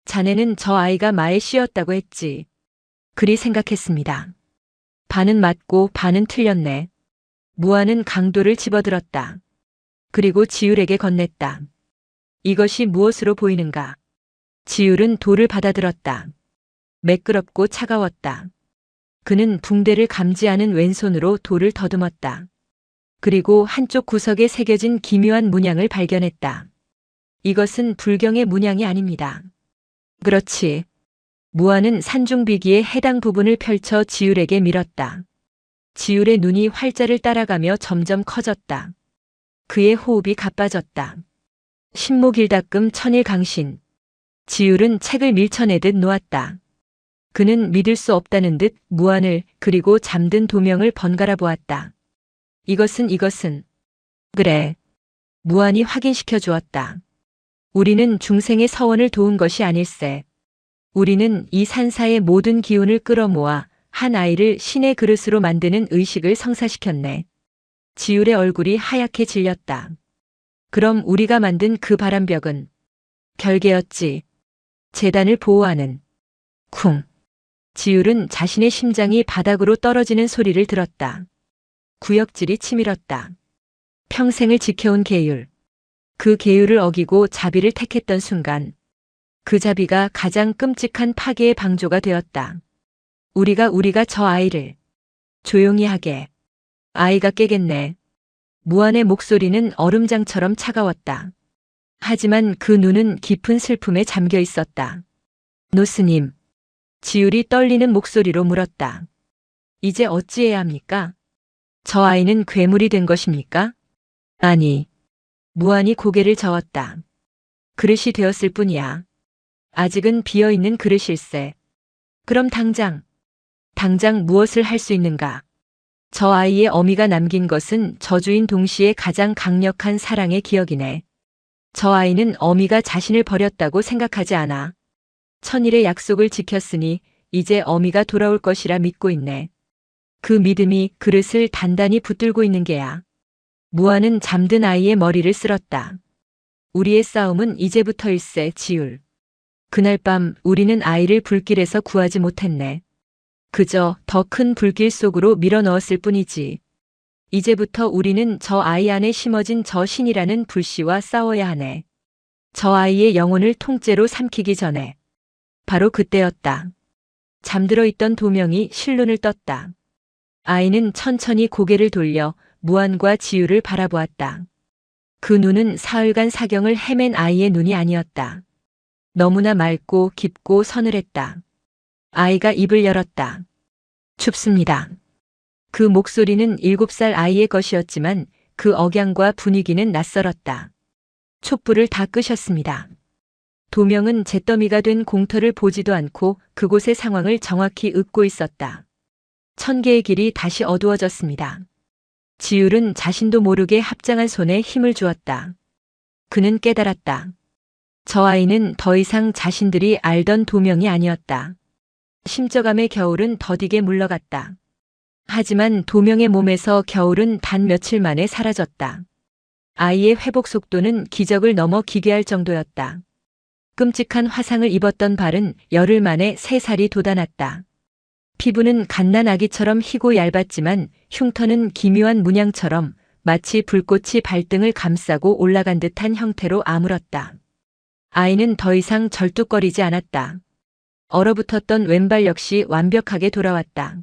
자네는 저 아이가 마에 씌었다고 했지. 그리 생각했습니다. 반은 맞고 반은 틀렸네. 무한은 강도를 집어들었다. 그리고 지율에게 건넸다. 이것이 무엇으로 보이는가? 지율은 돌을 받아들었다. 매끄럽고 차가웠다. 그는 붕대를 감지하는 왼손으로 돌을 더듬었다. 그리고 한쪽 구석에 새겨진 기묘한 문양을 발견했다. 이것은 불경의 문양이 아닙니다. 그렇지. 무한은 산중비기의 해당 부분을 펼쳐 지율에게 밀었다. 지율의 눈이 활자를 따라가며 점점 커졌다. 그의 호흡이 가빠졌다. 신목일닭금 천일강신. 지율은 책을 밀쳐내듯 놓았다. 그는 믿을 수 없다는 듯 무한을 그리고 잠든 도명을 번갈아 보았다. 이것은. 그래. 무한이 확인시켜 주었다. 우리는 중생의 서원을 도운 것이 아닐세. 우리는 이 산사의 모든 기운을 끌어모아 한 아이를 신의 그릇으로 만드는 의식을 성사시켰네. 지율의 얼굴이 하얗게 질렸다. 그럼 우리가 만든 그 바람벽은 별개였지. 재단을 보호하는. 쿵. 지율은 자신의 심장이 바닥으로 떨어지는 소리를 들었다. 구역질이 치밀었다. 평생을 지켜온 계율. 그 계율을 어기고 자비를 택했던 순간 그 자비가 가장 끔찍한 파괴의 방조가 되었다. 우리가 저 아이를 조용히 하게. 아이가 깨겠네. 무한의 목소리는 얼음장처럼 차가웠다. 하지만 그 눈은 깊은 슬픔에 잠겨 있었다. 노스님. 지율이 떨리는 목소리로 물었다. 이제 어찌해야 합니까? 저 아이는 괴물이 된 것입니까? 아니. 무한이 고개를 저었다. 그릇이 되었을 뿐이야. 아직은 비어있는 그릇일세. 그럼 당장 무엇을 할 수 있는가? 저 아이의 어미가 남긴 것은 저주인 동시에 가장 강력한 사랑의 기억이네. 저 아이는 어미가 자신을 버렸다고 생각하지 않아. 천일의 약속을 지켰으니 이제 어미가 돌아올 것이라 믿고 있네. 그 믿음이 그릇을 단단히 붙들고 있는 게야. 무한은 잠든 아이의 머리를 쓸었다. 우리의 싸움은 이제부터일세, 지율. 그날 밤 우리는 아이를 불길에서 구하지 못했네. 그저 더 큰 불길 속으로 밀어 넣었을 뿐이지. 이제부터 우리는 저 아이 안에 심어진 저 신이라는 불씨와 싸워야 하네. 저 아이의 영혼을 통째로 삼키기 전에. 바로 그때였다. 잠들어 있던 도명이 실눈을 떴다. 아이는 천천히 고개를 돌려 무한과 지율을 바라보았다. 그 눈은 사흘간 사경을 헤맨 아이의 눈이 아니었다. 너무나 맑고 깊고 서늘했다. 아이가 입을 열었다. 춥습니다. 그 목소리는 7살 아이의 것이었지만 그 억양과 분위기는 낯설었다. 촛불을 다 끄셨습니다. 도명은 잿더미가 된 공터를 보지도 않고 그곳의 상황을 정확히 읊고 있었다. 1000개의 길이 다시 어두워졌습니다. 지율은 자신도 모르게 합장한 손에 힘을 주었다. 그는 깨달았다. 저 아이는 더 이상 자신들이 알던 도명이 아니었다. 심적암의 겨울은 더디게 물러갔다. 하지만 도명의 몸에서 겨울은 단 며칠 만에 사라졌다. 아이의 회복 속도는 기적을 넘어 기괴할 정도였다. 끔찍한 화상을 입었던 발은 열흘 만에 3살이 돋아났다. 피부는 갓난 아기처럼 희고 얇았지만 흉터는 기묘한 문양처럼 마치 불꽃이 발등을 감싸고 올라간 듯한 형태로 아물었다. 아이는 더 이상 절뚝거리지 않았다. 얼어붙었던 왼발 역시 완벽하게 돌아왔다.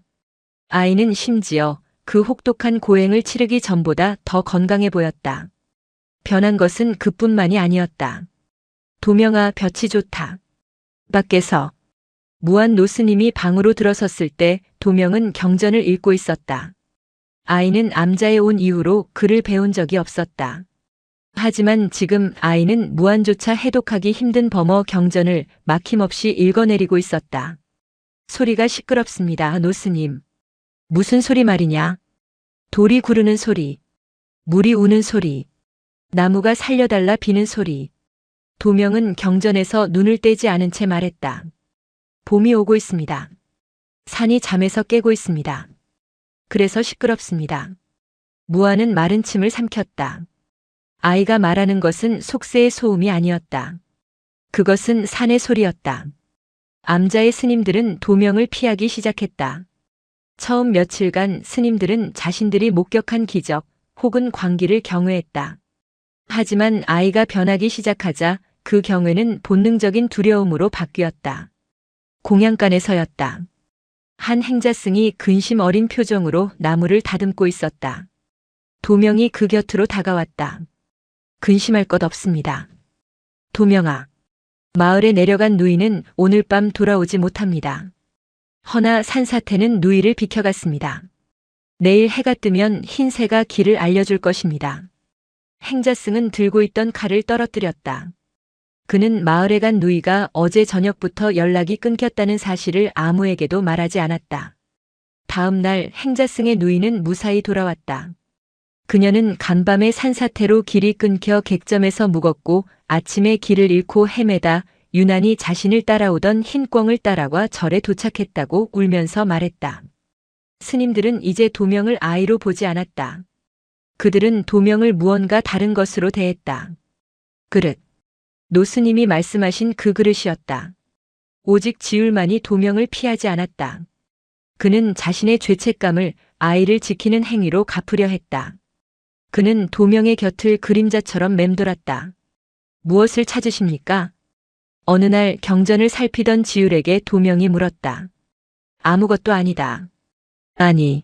아이는 심지어 그 혹독한 고행을 치르기 전보다 더 건강해 보였다. 변한 것은 그뿐만이 아니었다. 도명아, 볕이 좋다. 밖에서 무한 노스님이 방으로 들어섰을 때 도명은 경전을 읽고 있었다. 아이는 암자에 온 이후로 글을 배운 적이 없었다. 하지만 지금 아이는 무한조차 해독하기 힘든 범어 경전을 막힘없이 읽어내리고 있었다. 소리가 시끄럽습니다, 노스님. 무슨 소리 말이냐? 돌이 구르는 소리, 물이 우는 소리, 나무가 살려달라 비는 소리. 도명은 경전에서 눈을 떼지 않은 채 말했다. 봄이 오고 있습니다. 산이 잠에서 깨고 있습니다. 그래서 시끄럽습니다. 무한은 마른 침을 삼켰다. 아이가 말하는 것은 속세의 소음이 아니었다. 그것은 산의 소리였다. 암자의 스님들은 도명을 피하기 시작했다. 처음 며칠간 스님들은 자신들이 목격한 기적 혹은 광기를 경외했다. 하지만 아이가 변하기 시작하자 그 경외는 본능적인 두려움으로 바뀌었다. 공양간에 서였다. 한 행자승이 근심 어린 표정으로 나무를 다듬고 있었다. 도명이 그 곁으로 다가왔다. 근심할 것 없습니다. 도명아, 마을에 내려간 누이는 오늘 밤 돌아오지 못합니다. 허나 산사태는 누이를 비켜갔습니다. 내일 해가 뜨면 흰새가 길을 알려줄 것입니다. 행자승은 들고 있던 칼을 떨어뜨렸다. 그는 마을에 간 누이가 어제 저녁부터 연락이 끊겼다는 사실을 아무에게도 말하지 않았다. 다음 날 행자승의 누이는 무사히 돌아왔다. 그녀는 간밤에 산사태로 길이 끊겨 객점에서 묵었고 아침에 길을 잃고 헤매다 유난히 자신을 따라오던 흰꿩을 따라와 절에 도착했다고 울면서 말했다. 스님들은 이제 도명을 아이로 보지 않았다. 그들은 도명을 무언가 다른 것으로 대했다. 그릇. 노스님이 말씀하신 그 그릇이었다. 오직 지율만이 도명을 피하지 않았다. 그는 자신의 죄책감을 아이를 지키는 행위로 갚으려 했다. 그는 도명의 곁을 그림자처럼 맴돌았다. 무엇을 찾으십니까? 어느 날 경전을 살피던 지율에게 도명이 물었다. 아무것도 아니다. 아니.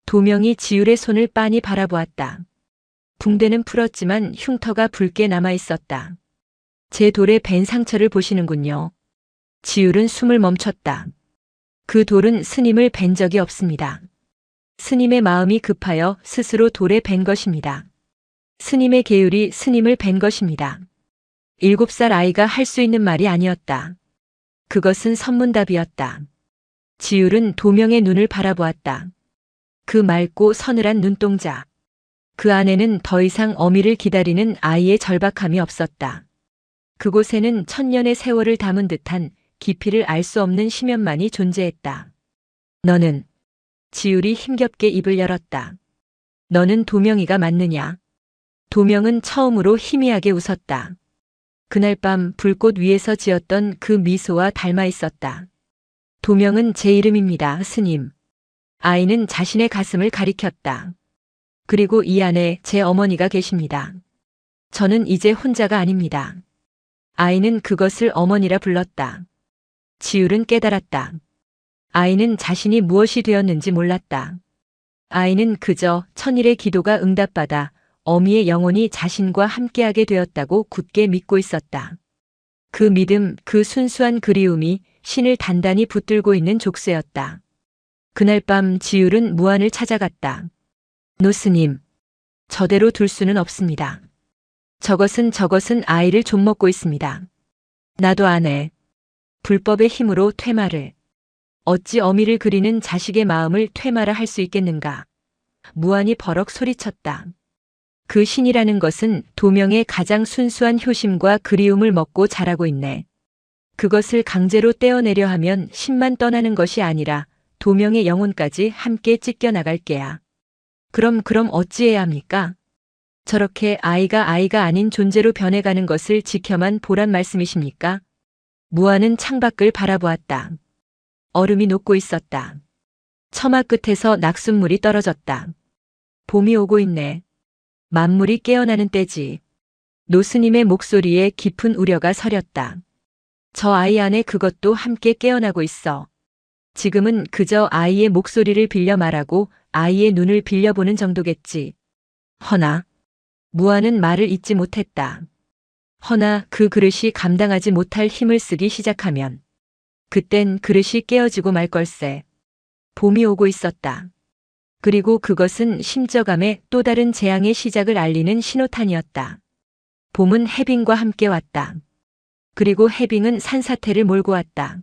도명이 지율의 손을 빤히 바라보았다. 붕대는 풀었지만 흉터가 붉게 남아 있었다. 제 돌에 벤 상처를 보시는군요. 지율은 숨을 멈췄다. 그 돌은 스님을 벤 적이 없습니다. 스님의 마음이 급하여 스스로 돌에 벤 것입니다. 스님의 계율이 스님을 벤 것입니다. 7살 아이가 할 수 있는 말이 아니었다. 그것은 선문답이었다. 지율은 도명의 눈을 바라보았다. 그 맑고 서늘한 눈동자. 그 안에는 더 이상 어미를 기다리는 아이의 절박함이 없었다. 그곳에는 천년의 세월을 담은 듯한 깊이를 알 수 없는 심연만이 존재했다. 너는 지율이 힘겹게 입을 열었다. 너는 도명이가 맞느냐? 도명은 처음으로 희미하게 웃었다. 그날 밤 불꽃 위에서 지었던 그 미소와 닮아 있었다. 도명은 제 이름입니다, 스님. 아이는 자신의 가슴을 가리켰다. 그리고 이 안에 제 어머니가 계십니다. 저는 이제 혼자가 아닙니다. 아이는 그것을 어머니라 불렀다. 지율은 깨달았다. 아이는 자신이 무엇이 되었는지 몰랐다. 아이는 그저 천일의 기도가 응답받아 어미의 영혼이 자신과 함께하게 되었다고 굳게 믿고 있었다. 그 믿음, 그 순수한 그리움이 신을 단단히 붙들고 있는 족쇄였다. 그날 밤 지율은 무안을 찾아갔다. 노스님, 저대로 둘 수는 없습니다. 저것은 아이를 좀먹고 있습니다. 나도 안 해. 불법의 힘으로 퇴마를. 어찌 어미를 그리는 자식의 마음을 퇴마라 할 수 있겠는가. 무안이 버럭 소리쳤다. 그 신이라는 것은 도명의 가장 순수한 효심과 그리움을 먹고 자라고 있네. 그것을 강제로 떼어내려 하면 신만 떠나는 것이 아니라 도명의 영혼까지 함께 찢겨나갈 게야. 그럼 어찌해야 합니까? 저렇게 아이가 아닌 존재로 변해가는 것을 지켜만 보란 말씀이십니까? 무안은 창밖을 바라보았다. 얼음이 녹고 있었다. 처마 끝에서 낙숫물이 떨어졌다. 봄이 오고 있네. 만물이 깨어나는 때지. 노스님의 목소리에 깊은 우려가 서렸다. 저 아이 안에 그것도 함께 깨어나고 있어. 지금은 그저 아이의 목소리를 빌려 말하고 아이의 눈을 빌려보는 정도겠지. 허나 무안은 말을 잇지 못했다. 허나 그 그릇이 감당하지 못할 힘을 쓰기 시작하면 그땐 그릇이 깨어지고 말 걸세. 봄이 오고 있었다. 그리고 그것은 심저감의 또 다른 재앙의 시작을 알리는 신호탄이었다. 봄은 해빙과 함께 왔다. 그리고 해빙은 산사태를 몰고 왔다.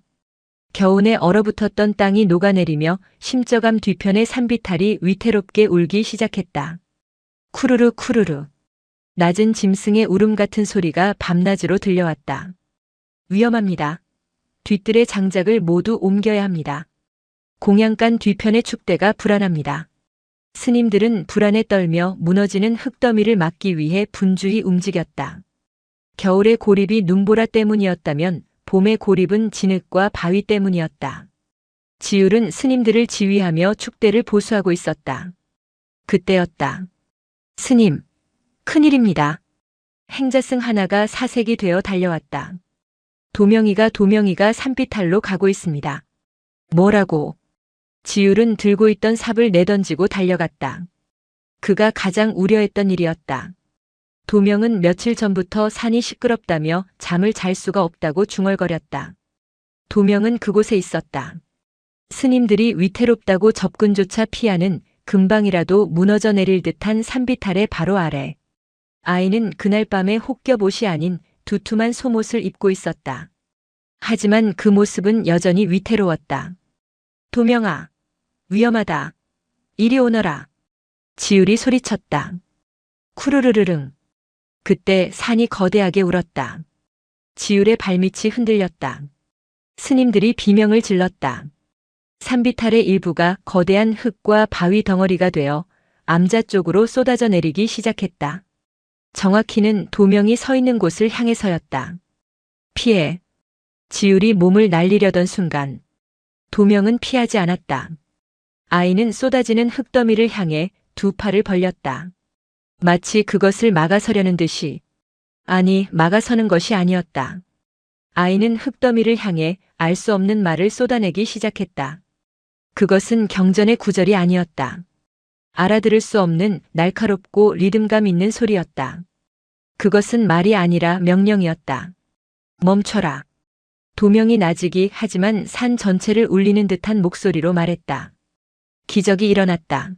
겨우내 얼어붙었던 땅이 녹아내리며 심저감 뒤편의 산비탈이 위태롭게 울기 시작했다. 쿠르르 쿠르르. 낮은 짐승의 울음 같은 소리가 밤낮으로 들려왔다. 위험합니다. 뒤뜰의 장작을 모두 옮겨야 합니다. 공양간 뒤편의 축대가 불안합니다. 스님들은 불안에 떨며 무너지는 흙더미를 막기 위해 분주히 움직였다. 겨울의 고립이 눈보라 때문이었다면 봄의 고립은 진흙과 바위 때문이었다. 지율은 스님들을 지휘하며 축대를 보수하고 있었다. 그때였다. 스님, 큰일입니다. 행자승 하나가 사색이 되어 달려왔다. 도명이가 산비탈로 가고 있습니다. 뭐라고? 지율은 들고 있던 삽을 내던지고 달려갔다. 그가 가장 우려했던 일이었다. 도명은 며칠 전부터 산이 시끄럽다며 잠을 잘 수가 없다고 중얼거렸다. 도명은 그곳에 있었다. 스님들이 위태롭다고 접근조차 피하는 금방이라도 무너져 내릴 듯한 산비탈의 바로 아래. 아이는 그날 밤에 혹겹옷이 아닌 두툼한 속옷을 입고 있었다. 하지만 그 모습은 여전히 위태로웠다. 도명아, 위험하다. 이리 오너라. 지율이 소리쳤다. 쿠르르르릉. 그때 산이 거대하게 울었다. 지율의 발밑이 흔들렸다. 스님들이 비명을 질렀다. 산비탈의 일부가 거대한 흙과 바위 덩어리가 되어 암자 쪽으로 쏟아져 내리기 시작했다. 정확히는 도명이 서 있는 곳을 향해서였다. 피해. 지율이 몸을 날리려던 순간 도명은 피하지 않았다. 아이는 쏟아지는 흙더미를 향해 두 팔을 벌렸다. 마치 그것을 막아서려는 듯이. 아니, 막아서는 것이 아니었다. 아이는 흙더미를 향해 알 수 없는 말을 쏟아내기 시작했다. 그것은 경전의 구절이 아니었다. 알아들을 수 없는 날카롭고 리듬감 있는 소리였다. 그것은 말이 아니라 명령이었다. 멈춰라. 도명이 나지기 하지만 산 전체를 울리는 듯한 목소리로 말했다. 기적이 일어났다.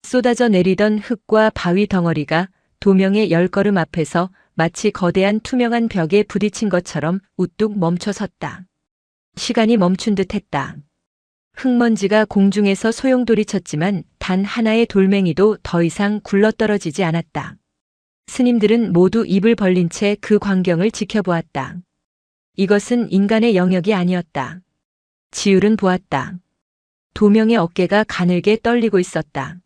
쏟아져 내리던 흙과 바위 덩어리가 도명의 10걸음 앞에서 마치 거대한 투명한 벽에 부딪힌 것처럼 우뚝 멈춰 섰다. 시간이 멈춘 듯 했다. 흙먼지가 공중에서 소용돌이쳤지만 단 하나의 돌멩이도 더 이상 굴러떨어지지 않았다. 스님들은 모두 입을 벌린 채 그 광경을 지켜보았다. 이것은 인간의 영역이 아니었다. 지율은 보았다. 도명의 어깨가 가늘게 떨리고 있었다.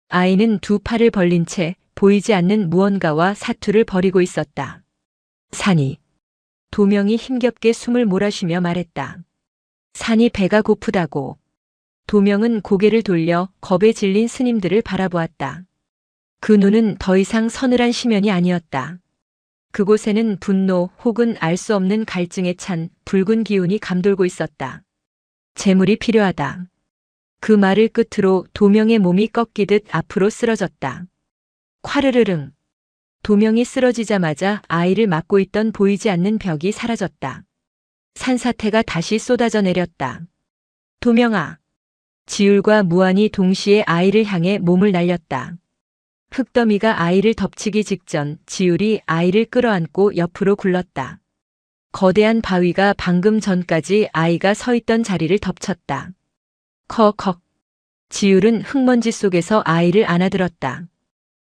아이는 두 팔을 벌린 채 보이지 않는 무언가와 사투를 벌이고 있었다. 산이. 도명이 힘겹게 숨을 몰아쉬며 말했다. 산이 배가 고프다고. 도명은 고개를 돌려 겁에 질린 스님들을 바라보았다. 그 눈은 더 이상 서늘한 심연이 아니었다. 그곳에는 분노 혹은 알 수 없는 갈증에 찬 붉은 기운이 감돌고 있었다. 재물이 필요하다. 그 말을 끝으로 도명의 몸이 꺾이듯 앞으로 쓰러졌다. 콰르르릉. 도명이 쓰러지자마자 아이를 막고 있던 보이지 않는 벽이 사라졌다. 산사태가 다시 쏟아져 내렸다. 도명아. 지율과 무안이 동시에 아이를 향해 몸을 날렸다. 흙더미가 아이를 덮치기 직전 지율이 아이를 끌어안고 옆으로 굴렀다. 거대한 바위가 방금 전까지 아이가 서 있던 자리를 덮쳤다. 컥컥. 지율은 흙먼지 속에서 아이를 안아들었다.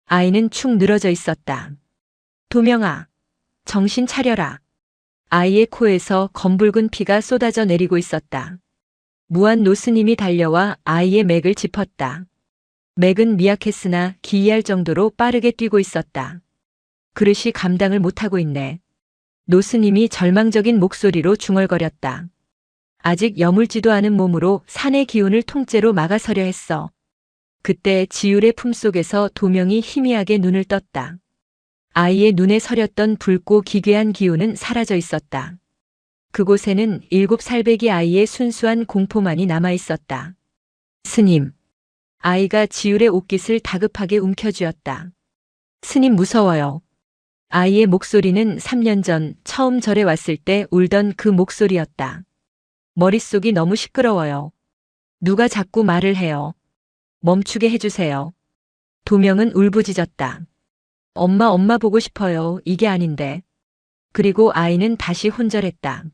아이는 축 늘어져 있었다. 도명아, 정신 차려라. 아이의 코에서 검붉은 피가 쏟아져 내리고 있었다. 무안 노스님이 달려와 아이의 맥을 짚었다. 맥은 미약했으나 기이할 정도로 빠르게 뛰고 있었다. 그릇이 감당을 못하고 있네. 노스님이 절망적인 목소리로 중얼거렸다. 아직 여물지도 않은 몸으로 산의 기운을 통째로 막아서려 했어. 그때 지율의 품속에서 도명이 희미하게 눈을 떴다. 아이의 눈에 서렸던 붉고 기괴한 기운은 사라져 있었다. 그곳에는 7살배기 아이의 순수한 공포만이 남아 있었다. 스님. 아이가 지율의 옷깃을 다급하게 움켜쥐었다. 스님 무서워요. 아이의 목소리는 3년 전 처음 절에 왔을 때 울던 그 목소리였다. 머릿속이 너무 시끄러워요. 누가 자꾸 말을 해요. 멈추게 해주세요. 도명은 울부짖었다. 엄마 보고 싶어요. 이게 아닌데. 그리고 아이는 다시 혼절했다.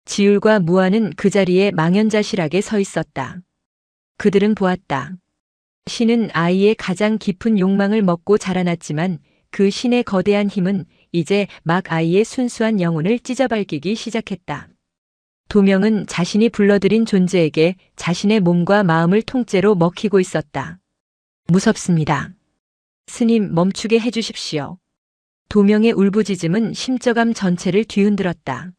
지율과 무안은 그 자리에 망연자실하게 서 있었다. 그들은 보았다. 신은 아이의 가장 깊은 욕망을 먹고 자라났지만 그 신의 거대한 힘은 이제 막 아이의 순수한 영혼을 찢어밟기기 시작했다. 도명은 자신이 불러들인 존재에게 자신의 몸과 마음을 통째로 먹히고 있었다. 무섭습니다. 스님 멈추게 해주십시오. 도명의 울부짖음은 심저감 전체를 뒤흔들었다.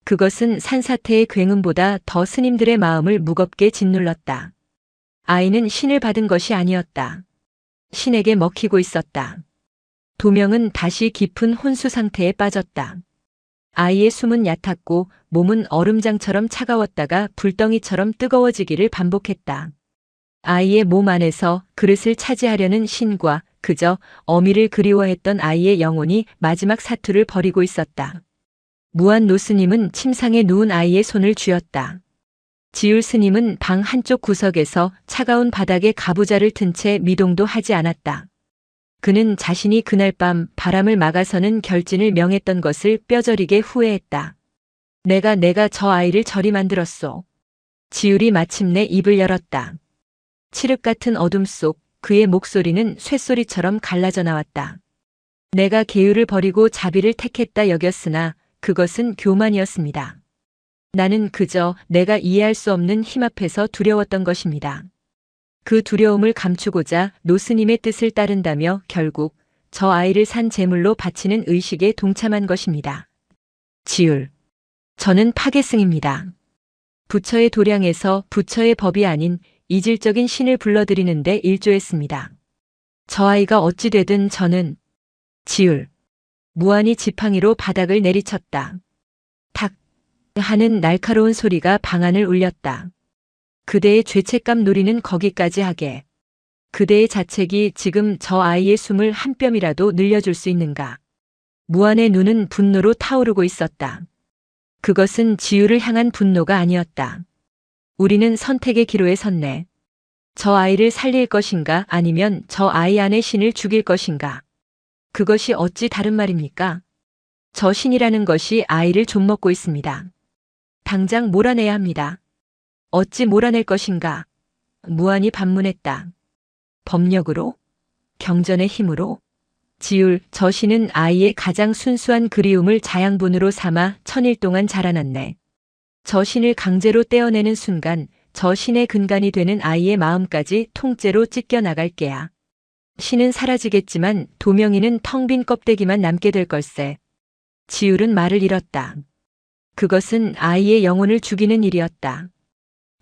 그것은 산사태의 굉음보다 더 스님들의 마음을 무겁게 짓눌렀다. 아이는 신을 받은 것이 아니었다. 신에게 먹히고 있었다. 도명은 다시 깊은 혼수 상태에 빠졌다. 아이의 숨은 얕았고 몸은 얼음장처럼 차가웠다가 불덩이처럼 뜨거워지기를 반복했다. 아이의 몸 안에서 그릇을 차지하려는 신과 그저 어미를 그리워했던 아이의 영혼이 마지막 사투를 벌이고 있었다. 무한 노스님은 침상에 누운 아이의 손을 쥐었다. 지율 스님은 방 한쪽 구석에서 차가운 바닥에 가부좌를 튼 채 미동도 하지 않았다. 그는 자신이 그날 밤 바람을 막아서는 결진을 명했던 것을 뼈저리게 후회했다. 내가 저 아이를 저리 만들었소. 지율이 마침내 입을 열었다. 칠흑 같은 어둠 속 그의 목소리는 쇳소리처럼 갈라져 나왔다. 내가 계율을 버리고 자비를 택했다 여겼으나 그것은 교만이었습니다. 나는 그저 내가 이해할 수 없는 힘 앞에서 두려웠던 것입니다. 그 두려움을 감추고자 노스님의 뜻을 따른다며 결국 저 아이를 산 제물로 바치는 의식에 동참한 것입니다. 지율. 저는 파계승입니다. 부처의 도량에서 부처의 법이 아닌 이질적인 신을 불러들이는데 일조했습니다. 저 아이가 어찌 되든 저는 지율. 무한히 지팡이로 바닥을 내리쳤다. 탁 하는 날카로운 소리가 방안을 울렸다. 그대의 죄책감 누리는 거기까지 하게. 그대의 자책이 지금 저 아이의 숨을 한 뼘이라도 늘려줄 수 있는가. 무한의 눈은 분노로 타오르고 있었다. 그것은 지율을 향한 분노가 아니었다. 우리는 선택의 기로에 섰네. 저 아이를 살릴 것인가 아니면 저 아이 안의 신을 죽일 것인가. 그것이 어찌 다른 말입니까? 저 신이라는 것이 아이를 좀먹고 있습니다. 당장 몰아내야 합니다. 어찌 몰아낼 것인가? 무한히 반문했다. 법력으로? 경전의 힘으로? 지율, 저 신은 아이의 가장 순수한 그리움을 자양분으로 삼아 천일 동안 자라났네. 저 신을 강제로 떼어내는 순간 저 신의 근간이 되는 아이의 마음까지 통째로 찢겨나갈 게야. 신은 사라지겠지만 도명이는 텅 빈 껍데기만 남게 될 걸세. 지율은 말을 잃었다. 그것은 아이의 영혼을 죽이는 일이었다.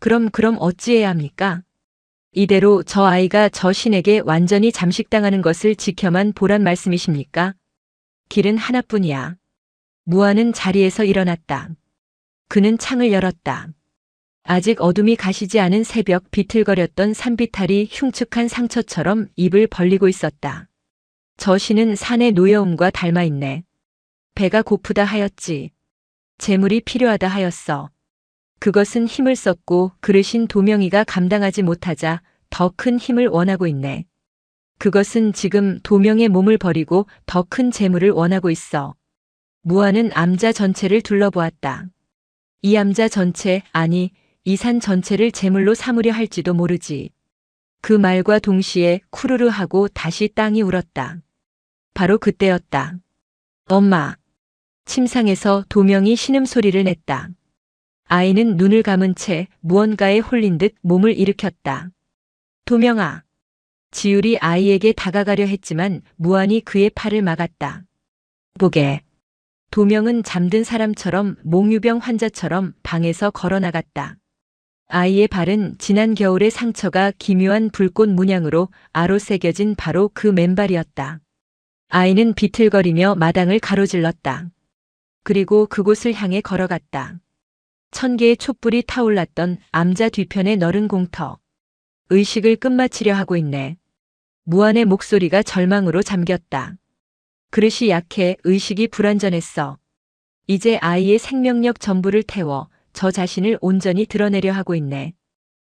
그럼 어찌해야 합니까? 이대로 저 아이가 저 신에게 완전히 잠식당하는 것을 지켜만 보란 말씀이십니까? 길은 하나뿐이야. 무한은 자리에서 일어났다. 그는 창을 열었다. 아직 어둠이 가시지 않은 새벽 비틀거렸던 산비탈이 흉측한 상처처럼 입을 벌리고 있었다. 저 신은 산의 노여움과 닮아있네. 배가 고프다 하였지. 재물이 필요하다 하였어. 그것은 힘을 썼고 그릇인 도명이가 감당하지 못하자 더 큰 힘을 원하고 있네. 그것은 지금 도명의 몸을 버리고 더 큰 재물을 원하고 있어. 무한은 암자 전체를 둘러보았다. 이 암자 전체, 아니 이 산 전체를 제물로 삼으려 할지도 모르지. 그 말과 동시에 쿠르르 하고 다시 땅이 울었다. 바로 그때였다. 엄마. 침상에서 도명이 신음소리를 냈다. 아이는 눈을 감은 채 무언가에 홀린 듯 몸을 일으켰다. 도명아. 지율이 아이에게 다가가려 했지만 무한히 그의 팔을 막았다. 보게. 도명은 잠든 사람처럼 몽유병 환자처럼 방에서 걸어나갔다. 아이의 발은 지난 겨울의 상처가 기묘한 불꽃 문양으로 아로새겨진 바로 그 맨발이었다. 아이는 비틀거리며 마당을 가로질렀다. 그리고 그곳을 향해 걸어갔다. 1000개의 촛불이 타올랐던 암자 뒤편의 너른 공터. 의식을 끝마치려 하고 있네. 무한의 목소리가 절망으로 잠겼다. 그릇이 약해 의식이 불완전했어. 이제 아이의 생명력 전부를 태워 저 자신을 온전히 드러내려 하고 있네.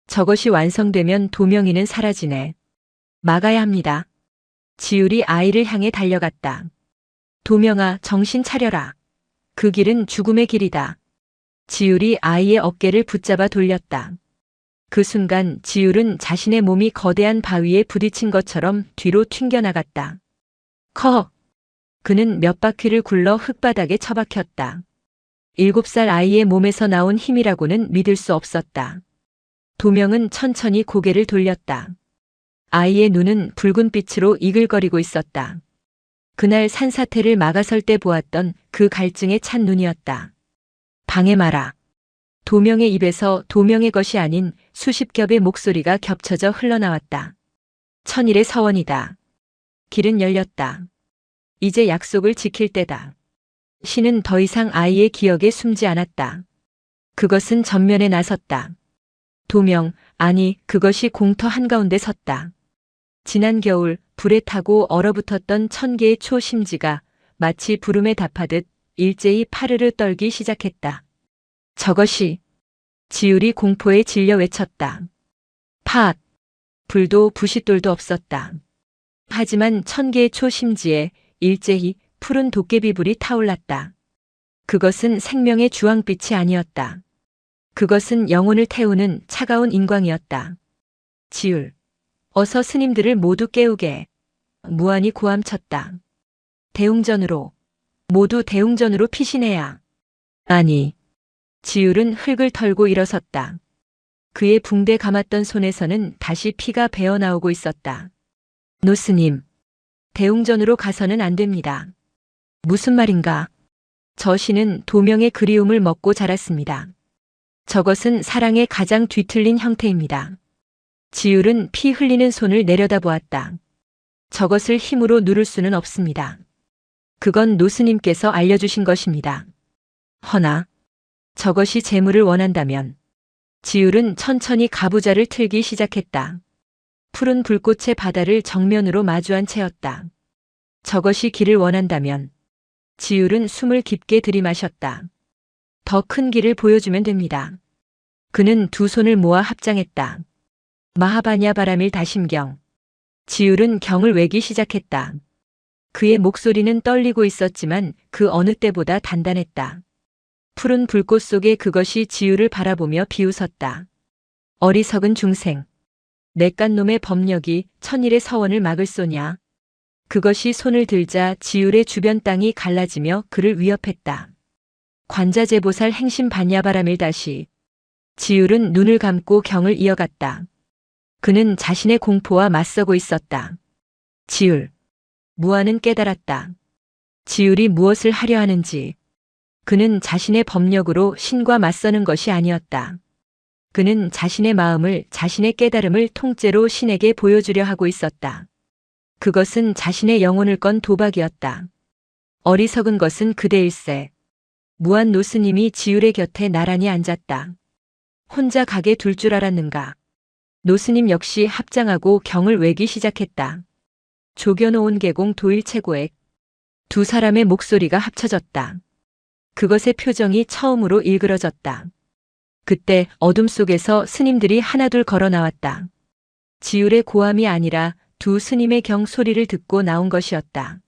저것이 완성되면 도명이는 사라지네. 막아야 합니다. 지율이 아이를 향해 달려갔다. 도명아, 정신 차려라. 그 길은 죽음의 길이다. 지율이 아이의 어깨를 붙잡아 돌렸다. 그 순간 지율은 자신의 몸이 거대한 바위에 부딪힌 것처럼 뒤로 튕겨나갔다. 커! 그는 몇 바퀴를 굴러 흙바닥에 처박혔다. 7살 아이의 몸에서 나온 힘이라고는 믿을 수 없었다. 도명은 천천히 고개를 돌렸다. 아이의 눈은 붉은 빛으로 이글거리고 있었다. 그날 산사태를 막아설 때 보았던 그 갈증에 찬 눈이었다. 방해 마라. 도명의 입에서 도명의 것이 아닌 수십 겹의 목소리가 겹쳐져 흘러나왔다. 천일의 서원이다. 길은 열렸다. 이제 약속을 지킬 때다. 신은 더 이상 아이의 기억에 숨지 않았다. 그것은 전면에 나섰다. 도명, 아니 그것이 공터 한가운데 섰다. 지난 겨울 불에 타고 얼어붙었던 1000개의 초심지가 마치 부름에 답하듯 일제히 파르르 떨기 시작했다. 저것이 지율이 공포에 질려 외쳤다. 팟! 불도 부싯돌도 없었다. 하지만 1000개의 초심지에 일제히 푸른 도깨비불이 타올랐다. 그것은 생명의 주황빛이 아니었다. 그것은 영혼을 태우는 차가운 인광이었다. 지율, 어서 스님들을 모두 깨우게. 무한히 고함쳤다. 대웅전으로, 모두 대웅전으로 피신해야. 아니, 지율은 흙을 털고 일어섰다. 그의 붕대 감았던 손에서는 다시 피가 배어나오고 있었다. 노스님, 대웅전으로 가서는 안 됩니다. 무슨 말인가? 저 신은 도명의 그리움을 먹고 자랐습니다. 저것은 사랑의 가장 뒤틀린 형태입니다. 지율은 피 흘리는 손을 내려다보았다. 저것을 힘으로 누를 수는 없습니다. 그건 노스님께서 알려주신 것입니다. 허나 저것이 재물을 원한다면 지율은 천천히 가부좌를 틀기 시작했다. 푸른 불꽃의 바다를 정면으로 마주한 채였다. 저것이 길을 원한다면 지율은 숨을 깊게 들이마셨다. 더 큰 길을 보여주면 됩니다. 그는 두 손을 모아 합장했다. 마하바냐 바라밀 다심경. 지율은 경을 외기 시작했다. 그의 목소리는 떨리고 있었지만 그 어느 때보다 단단했다. 푸른 불꽃 속에 그것이 지율을 바라보며 비웃었다. 어리석은 중생. 내깟 놈의 법력이 천일의 서원을 막을 소냐. 그것이 손을 들자 지율의 주변 땅이 갈라지며 그를 위협했다. 관자재보살 행심 반야바라밀 다시. 지율은 눈을 감고 경을 이어갔다. 그는 자신의 공포와 맞서고 있었다. 지율. 무아는 깨달았다. 지율이 무엇을 하려 하는지. 그는 자신의 법력으로 신과 맞서는 것이 아니었다. 그는 자신의 마음을, 자신의 깨달음을 통째로 신에게 보여주려 하고 있었다. 그것은 자신의 영혼을 건 도박이었다. 어리석은 것은 그대일세. 무한 노스님이 지율의 곁에 나란히 앉았다. 혼자 가게 둘 줄 알았는가. 노스님 역시 합장하고 경을 외기 시작했다. 조겨놓은 계공 도일 최고액. 두 사람의 목소리가 합쳐졌다. 그것의 표정이 처음으로 일그러졌다. 그때 어둠 속에서 스님들이 하나둘 걸어 나왔다. 지율의 고함이 아니라 두 스님의 경 소리를 듣고 나온 것이었다.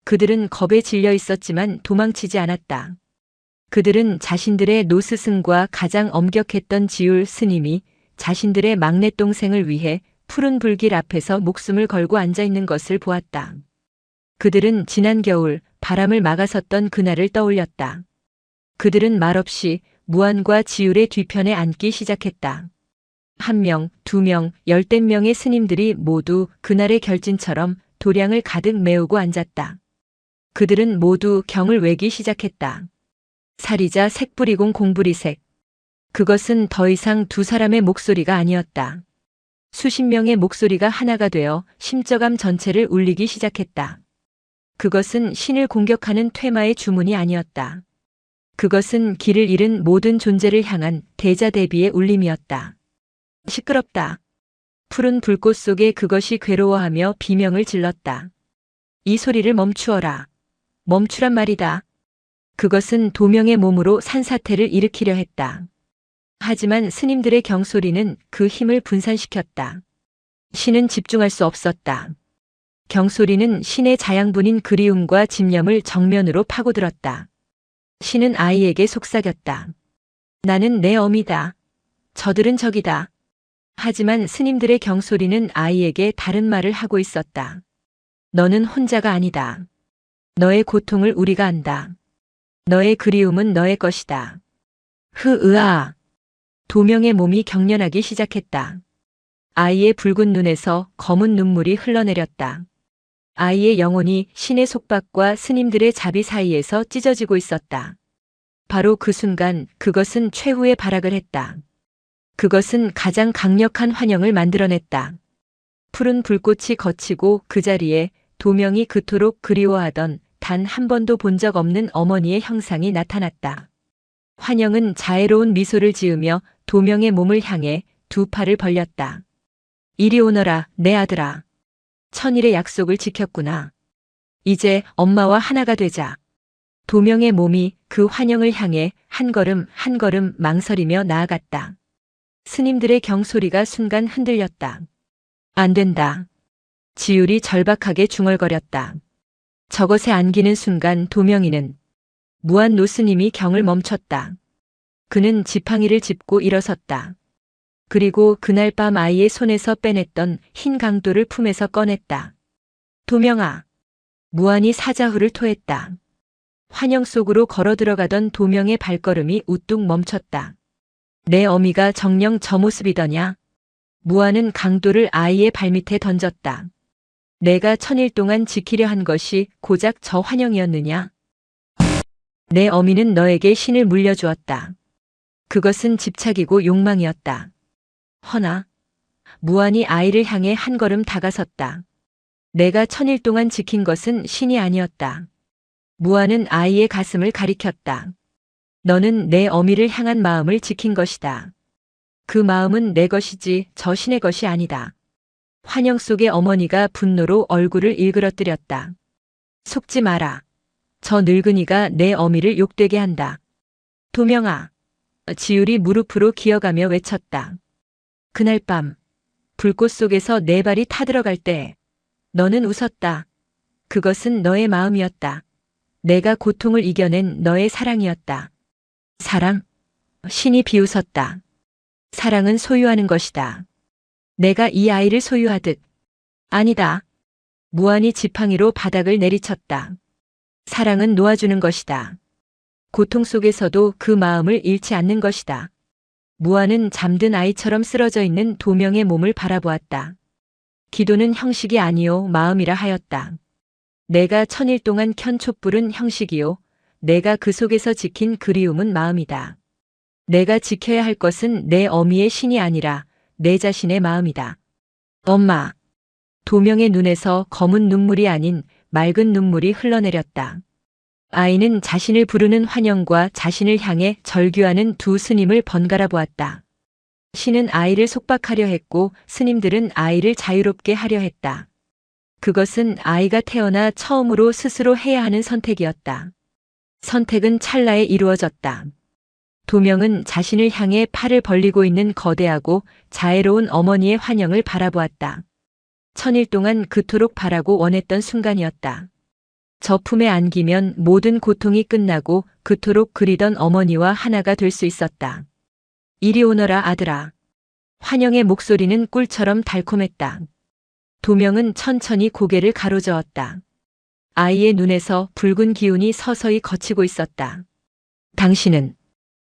그들은 겁에 질려 있었지만 도망치지 않았다. 그들은 자신들의 노스승과 가장 엄격했던 지율 스님이 자신들의 막내 동생을 위해 푸른 불길 앞에서 목숨을 걸고 앉아 있는 것을 보았다. 그들은 지난 겨울 바람을 막아섰던 그날을 떠올렸다. 그들은 말없이 무안과 지율의 뒤편에 앉기 시작했다. 1명, 2명, 10댓 명의 스님들이 모두 그날의 결진처럼 도량을 가득 메우고 앉았다. 그들은 모두 경을 외기 시작했다. 사리자 색불이공 공불이색. 그것은 더 이상 두 사람의 목소리가 아니었다. 수십 명의 목소리가 하나가 되어 심저감 전체를 울리기 시작했다. 그것은 신을 공격하는 퇴마의 주문이 아니었다. 그것은 길을 잃은 모든 존재를 향한 대자대비의 울림이었다. 시끄럽다. 푸른 불꽃 속에 그것이 괴로워하며 비명을 질렀다. 이 소리를 멈추어라. 멈추란 말이다. 그것은 도명의 몸으로 산사태를 일으키려 했다. 하지만 스님들의 경소리는 그 힘을 분산시켰다. 신은 집중할 수 없었다. 경소리는 신의 자양분인 그리움과 집념을 정면으로 파고들었다. 신은 아이에게 속삭였다. 나는 내 어미다. 저들은 적이다. 하지만 스님들의 경소리는 아이에게 다른 말을 하고 있었다. 너는 혼자가 아니다. 너의 고통을 우리가 안다. 너의 그리움은 너의 것이다. 흐으아. 도명의 몸이 경련하기 시작했다. 아이의 붉은 눈에서 검은 눈물이 흘러내렸다. 아이의 영혼이 신의 속박과 스님들의 자비 사이에서 찢어지고 있었다. 바로 그 순간 그것은 최후의 발악을 했다. 그것은 가장 강력한 환영을 만들어냈다. 푸른 불꽃이 걷히고 그 자리에 도명이 그토록 그리워하던 단 한 번도 본 적 없는 어머니의 형상이 나타났다. 환영은 자애로운 미소를 지으며 도명의 몸을 향해 두 팔을 벌렸다. 이리 오너라, 내 아들아. 천일의 약속을 지켰구나. 이제 엄마와 하나가 되자. 도명의 몸이 그 환영을 향해 한 걸음 한 걸음 망설이며 나아갔다. 스님들의 경소리가 순간 흔들렸다. 안 된다. 지율이 절박하게 중얼거렸다. 저것에 안기는 순간 도명이는 무한 노스님이 경을 멈췄다. 그는 지팡이를 짚고 일어섰다. 그리고 그날 밤 아이의 손에서 빼냈던 흰 강도를 품에서 꺼냈다. 도명아. 무한이 사자후를 토했다. 환영 속으로 걸어 들어가던 도명의 발걸음이 우뚝 멈췄다. 내 어미가 정녕 저 모습이더냐? 무한은 강도를 아이의 발밑에 던졌다. 내가 천일 동안 지키려 한 것이 고작 저 환영이었느냐? 내 어미는 너에게 신을 물려주었다. 그것은 집착이고 욕망이었다. 허나 무한이 아이를 향해 한 걸음 다가섰다. 내가 천일 동안 지킨 것은 신이 아니었다. 무한은 아이의 가슴을 가리켰다. 너는 내 어미를 향한 마음을 지킨 것이다. 그 마음은 내 것이지 저 신의 것이 아니다. 환영 속의 어머니가 분노로 얼굴을 일그러뜨렸다. 속지 마라. 저 늙은이가 내 어미를 욕되게 한다. 도명아. 지율이 무릎으로 기어가며 외쳤다. 그날 밤 불꽃 속에서 내 발이 타들어갈 때 너는 웃었다. 그것은 너의 마음이었다. 내가 고통을 이겨낸 너의 사랑이었다. 사랑? 신이 비웃었다. 사랑은 소유하는 것이다. 내가 이 아이를 소유하듯. 아니다. 무한이 지팡이로 바닥을 내리쳤다. 사랑은 놓아주는 것이다. 고통 속에서도 그 마음을 잃지 않는 것이다. 무한은 잠든 아이처럼 쓰러져 있는 도명의 몸을 바라보았다. 기도는 형식이 아니요 마음이라 하였다. 내가 천일 동안 켠 촛불은 형식이요. 내가 그 속에서 지킨 그리움은 마음이다. 내가 지켜야 할 것은 내 어미의 신이 아니라 내 자신의 마음이다. 엄마. 도명의 눈에서 검은 눈물이 아닌 맑은 눈물이 흘러내렸다. 아이는 자신을 부르는 환영과 자신을 향해 절규하는 두 스님을 번갈아 보았다. 신은 아이를 속박하려 했고 스님들은 아이를 자유롭게 하려 했다. 그것은 아이가 태어나 처음으로 스스로 해야 하는 선택이었다. 선택은 찰나에 이루어졌다. 도명은 자신을 향해 팔을 벌리고 있는 거대하고 자애로운 어머니의 환영을 바라보았다. 천일 동안 그토록 바라고 원했던 순간이었다. 저 품에 안기면 모든 고통이 끝나고 그토록 그리던 어머니와 하나가 될 수 있었다. 이리 오너라 아들아. 환영의 목소리는 꿀처럼 달콤했다. 도명은 천천히 고개를 가로저었다. 아이의 눈에서 붉은 기운이 서서히 걷히고 있었다. 당신은?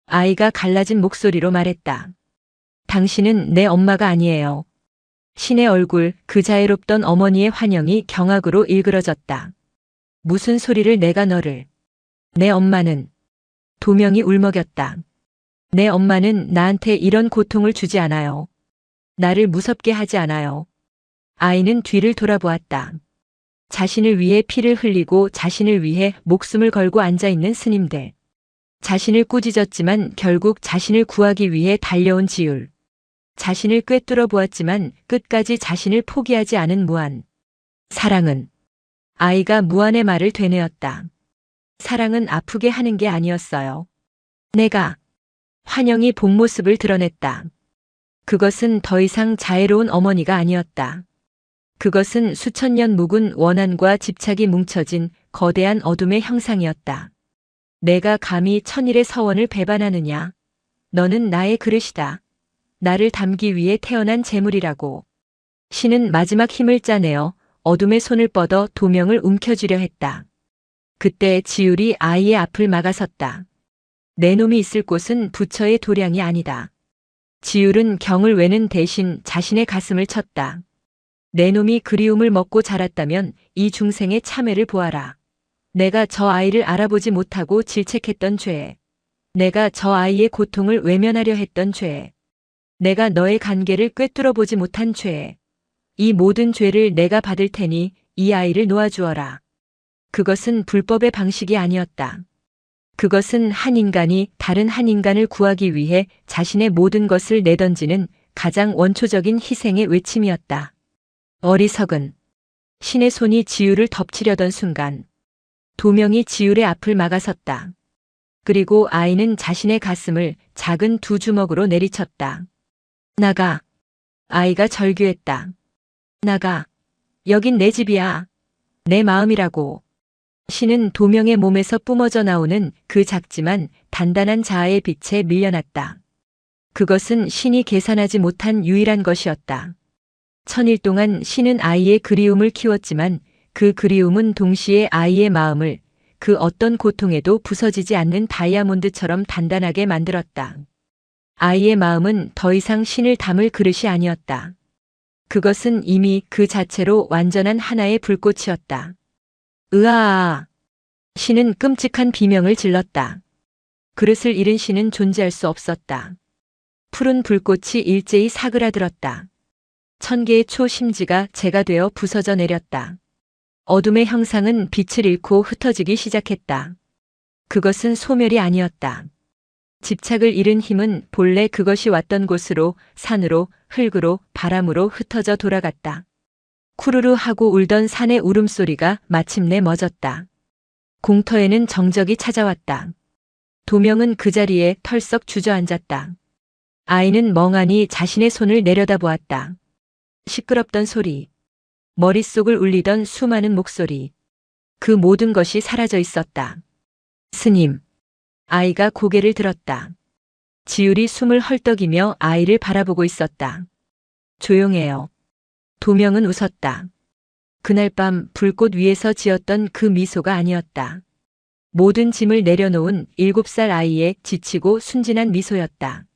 아이가 갈라진 목소리로 말했다. 당신은 내 엄마가 아니에요. 신의 얼굴, 그 자애롭던 어머니의 환영이 경악으로 일그러졌다. 무슨 소리를 내가 너를. 내 엄마는. 도명이 울먹였다. 내 엄마는 나한테 이런 고통을 주지 않아요. 나를 무섭게 하지 않아요. 아이는 뒤를 돌아보았다. 자신을 위해 피를 흘리고 자신을 위해 목숨을 걸고 앉아있는 스님들. 자신을 꾸짖었지만 결국 자신을 구하기 위해 달려온 지율. 자신을 꿰뚫어 보았지만 끝까지 자신을 포기하지 않은 무한. 사랑은. 아이가 무한의 말을 되뇌었다. 사랑은 아프게 하는 게 아니었어요. 내가. 환영이 본 모습을 드러냈다. 그것은 더 이상 자애로운 어머니가 아니었다. 그것은 수천 년 묵은 원한과 집착이 뭉쳐진 거대한 어둠의 형상이었다. 내가 감히 천일의 서원을 배반하느냐. 너는 나의 그릇이다. 나를 담기 위해 태어난 재물이라고. 신은 마지막 힘을 짜내어 어둠의 손을 뻗어 도명을 움켜쥐려 했다. 그때 지율이 아이의 앞을 막아섰다. 내 놈이 있을 곳은 부처의 도량이 아니다. 지율은 경을 외는 대신 자신의 가슴을 쳤다. 내 놈이 그리움을 먹고 자랐다면 이 중생의 참회를 보아라. 내가 저 아이를 알아보지 못하고 질책했던 죄. 내가 저 아이의 고통을 외면하려 했던 죄. 내가 너의 간계를 꿰뚫어 보지 못한 죄. 이 모든 죄를 내가 받을 테니 이 아이를 놓아주어라. 그것은 불법의 방식이 아니었다. 그것은 한 인간이 다른 한 인간을 구하기 위해 자신의 모든 것을 내던지는 가장 원초적인 희생의 외침이었다. 어리석은 신의 손이 지율을 덮치려던 순간 도명이 지율의 앞을 막아섰다. 그리고 아이는 자신의 가슴을 작은 두 주먹으로 내리쳤다. 나가. 아이가 절규했다. 나가. 여긴 내 집이야. 내 마음이라고. 신은 도명의 몸에서 뿜어져 나오는 그 작지만 단단한 자아의 빛에 밀려났다. 그것은 신이 계산하지 못한 유일한 것이었다. 1000일 동안 신은 아이의 그리움을 키웠지만 그 그리움은 동시에 아이의 마음을 그 어떤 고통에도 부서지지 않는 다이아몬드처럼 단단하게 만들었다. 아이의 마음은 더 이상 신을 담을 그릇이 아니었다. 그것은 이미 그 자체로 완전한 하나의 불꽃이었다. 으아아! 신은 끔찍한 비명을 질렀다. 그릇을 잃은 신은 존재할 수 없었다. 푸른 불꽃이 일제히 사그라들었다. 1000개의 초심지가 재가 되어 부서져 내렸다. 어둠의 형상은 빛을 잃고 흩어지기 시작했다. 그것은 소멸이 아니었다. 집착을 잃은 힘은 본래 그것이 왔던 곳으로, 산으로, 흙으로, 바람으로 흩어져 돌아갔다. 쿠르르 하고 울던 산의 울음소리가 마침내 멎었다. 공터에는 정적이 찾아왔다. 도명은 그 자리에 털썩 주저앉았다. 아이는 멍하니 자신의 손을 내려다보았다. 시끄럽던 소리, 머릿속을 울리던 수많은 목소리, 그 모든 것이 사라져 있었다. 스님. 아이가 고개를 들었다. 지율이 숨을 헐떡이며 아이를 바라보고 있었다. 조용해요. 도명은 웃었다. 그날 밤 불꽃 위에서 지었던 그 미소가 아니었다. 모든 짐을 내려놓은 7살 아이의 지치고 순진한 미소였다.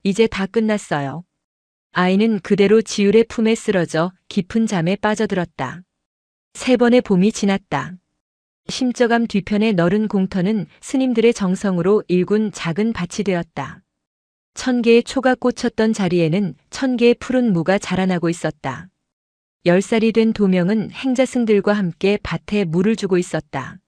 이제 다 끝났어요. 아이는 그대로 지율의 품에 쓰러져 깊은 잠에 빠져들었다. 3번의 봄이 지났다. 심저감 뒤편의 너른 공터는 스님들의 정성으로 일군 작은 밭이 되었다. 1000개의 초가 꽂혔던 자리에는 1000개의 푸른 무가 자라나고 있었다. 10살이 된 도명은 행자승들과 함께 밭에 물을 주고 있었다.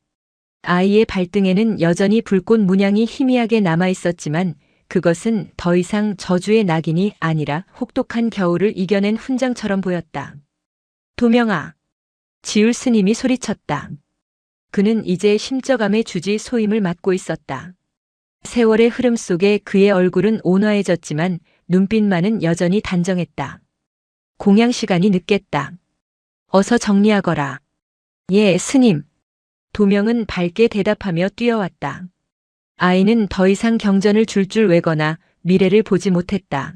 아이의 발등에는 여전히 불꽃 문양이 희미하게 남아 있었지만 그것은 더 이상 저주의 낙인이 아니라 혹독한 겨울을 이겨낸 훈장처럼 보였다. 도명아! 지율 스님이 소리쳤다. 그는 이제 심저감의 주지 소임을 맡고 있었다. 세월의 흐름 속에 그의 얼굴은 온화해졌지만 눈빛만은 여전히 단정했다. 공양 시간이 늦겠다. 어서 정리하거라. 예, 스님. 도명은 밝게 대답하며 뛰어왔다. 아이는 더 이상 경전을 줄 외거나 미래를 보지 못했다.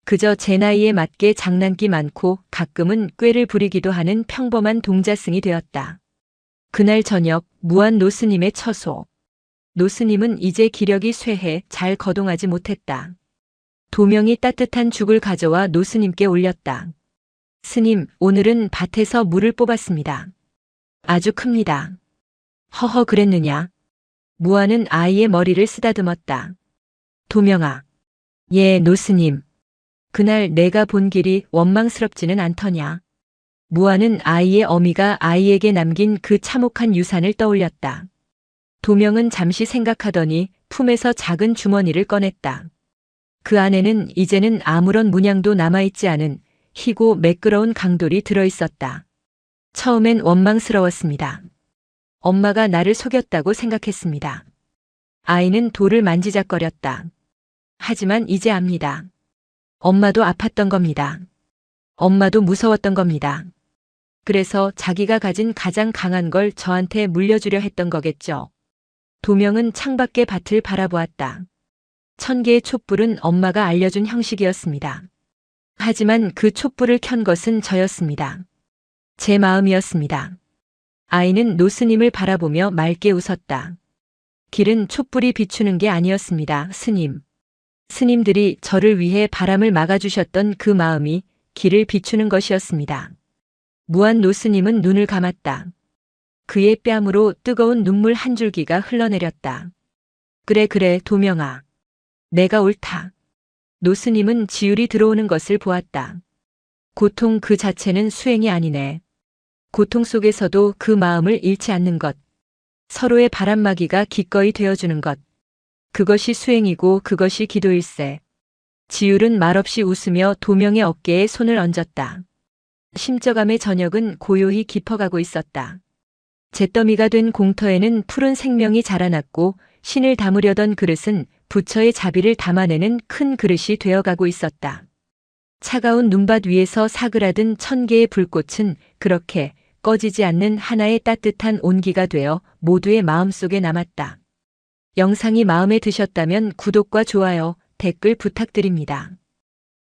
그저 제 나이에 맞게 장난기 많고 가끔은 꾀를 부리기도 하는 평범한 동자승이 되었다. 그날 저녁 무한 노스님의 처소. 노스님은 이제 기력이 쇠해 잘 거동하지 못했다. 도명이 따뜻한 죽을 가져와 노스님께 올렸다. 스님, 오늘은 밭에서 물을 뽑았습니다. 아주 큽니다. 허허 그랬느냐? 무한은 아이의 머리를 쓰다듬었다. 도명아. 예, 노스님. 그날 내가 본 길이 원망스럽지는 않더냐? 무한은 아이의 어미가 아이에게 남긴 그 참혹한 유산을 떠올렸다. 도명은 잠시 생각하더니 품에서 작은 주머니를 꺼냈다. 그 안에는 이제는 아무런 문양도 남아있지 않은 희고 매끄러운 강돌이 들어있었다. 처음엔 원망스러웠습니다. 엄마가 나를 속였다고 생각했습니다. 아이는 돌을 만지작거렸다. 하지만 이제 압니다. 엄마도 아팠던 겁니다. 엄마도 무서웠던 겁니다. 그래서 자기가 가진 가장 강한 걸 저한테 물려주려 했던 거겠죠. 도명은 창밖의 밭을 바라보았다. 1000개의 촛불은 엄마가 알려준 형식이었습니다. 하지만 그 촛불을 켠 것은 저였습니다. 제 마음이었습니다. 아이는 노스님을 바라보며 맑게 웃었다. 길은 촛불이 비추는 게 아니었습니다, 스님. 스님들이 저를 위해 바람을 막아주셨던 그 마음이 길을 비추는 것이었습니다. 무한 노스님은 눈을 감았다. 그의 뺨으로 뜨거운 눈물 한 줄기가 흘러내렸다. 그래, 도명아. 내가 옳다. 노스님은 지율이 들어오는 것을 보았다. 고통 그 자체는 수행이 아니네. 고통 속에서도 그 마음을 잃지 않는 것. 서로의 바람막이가 기꺼이 되어주는 것. 그것이 수행이고 그것이 기도일세. 지율은 말없이 웃으며 도명의 어깨에 손을 얹었다. 심적암의 저녁은 고요히 깊어가고 있었다. 잿더미가 된 공터에는 푸른 생명이 자라났고 신을 담으려던 그릇은 부처의 자비를 담아내는 큰 그릇이 되어가고 있었다. 차가운 눈밭 위에서 사그라든 1000개의 불꽃은 그렇게 꺼지지 않는 하나의 따뜻한 온기가 되어 모두의 마음속에 남았다. 영상이 마음에 드셨다면 구독과 좋아요, 댓글 부탁드립니다.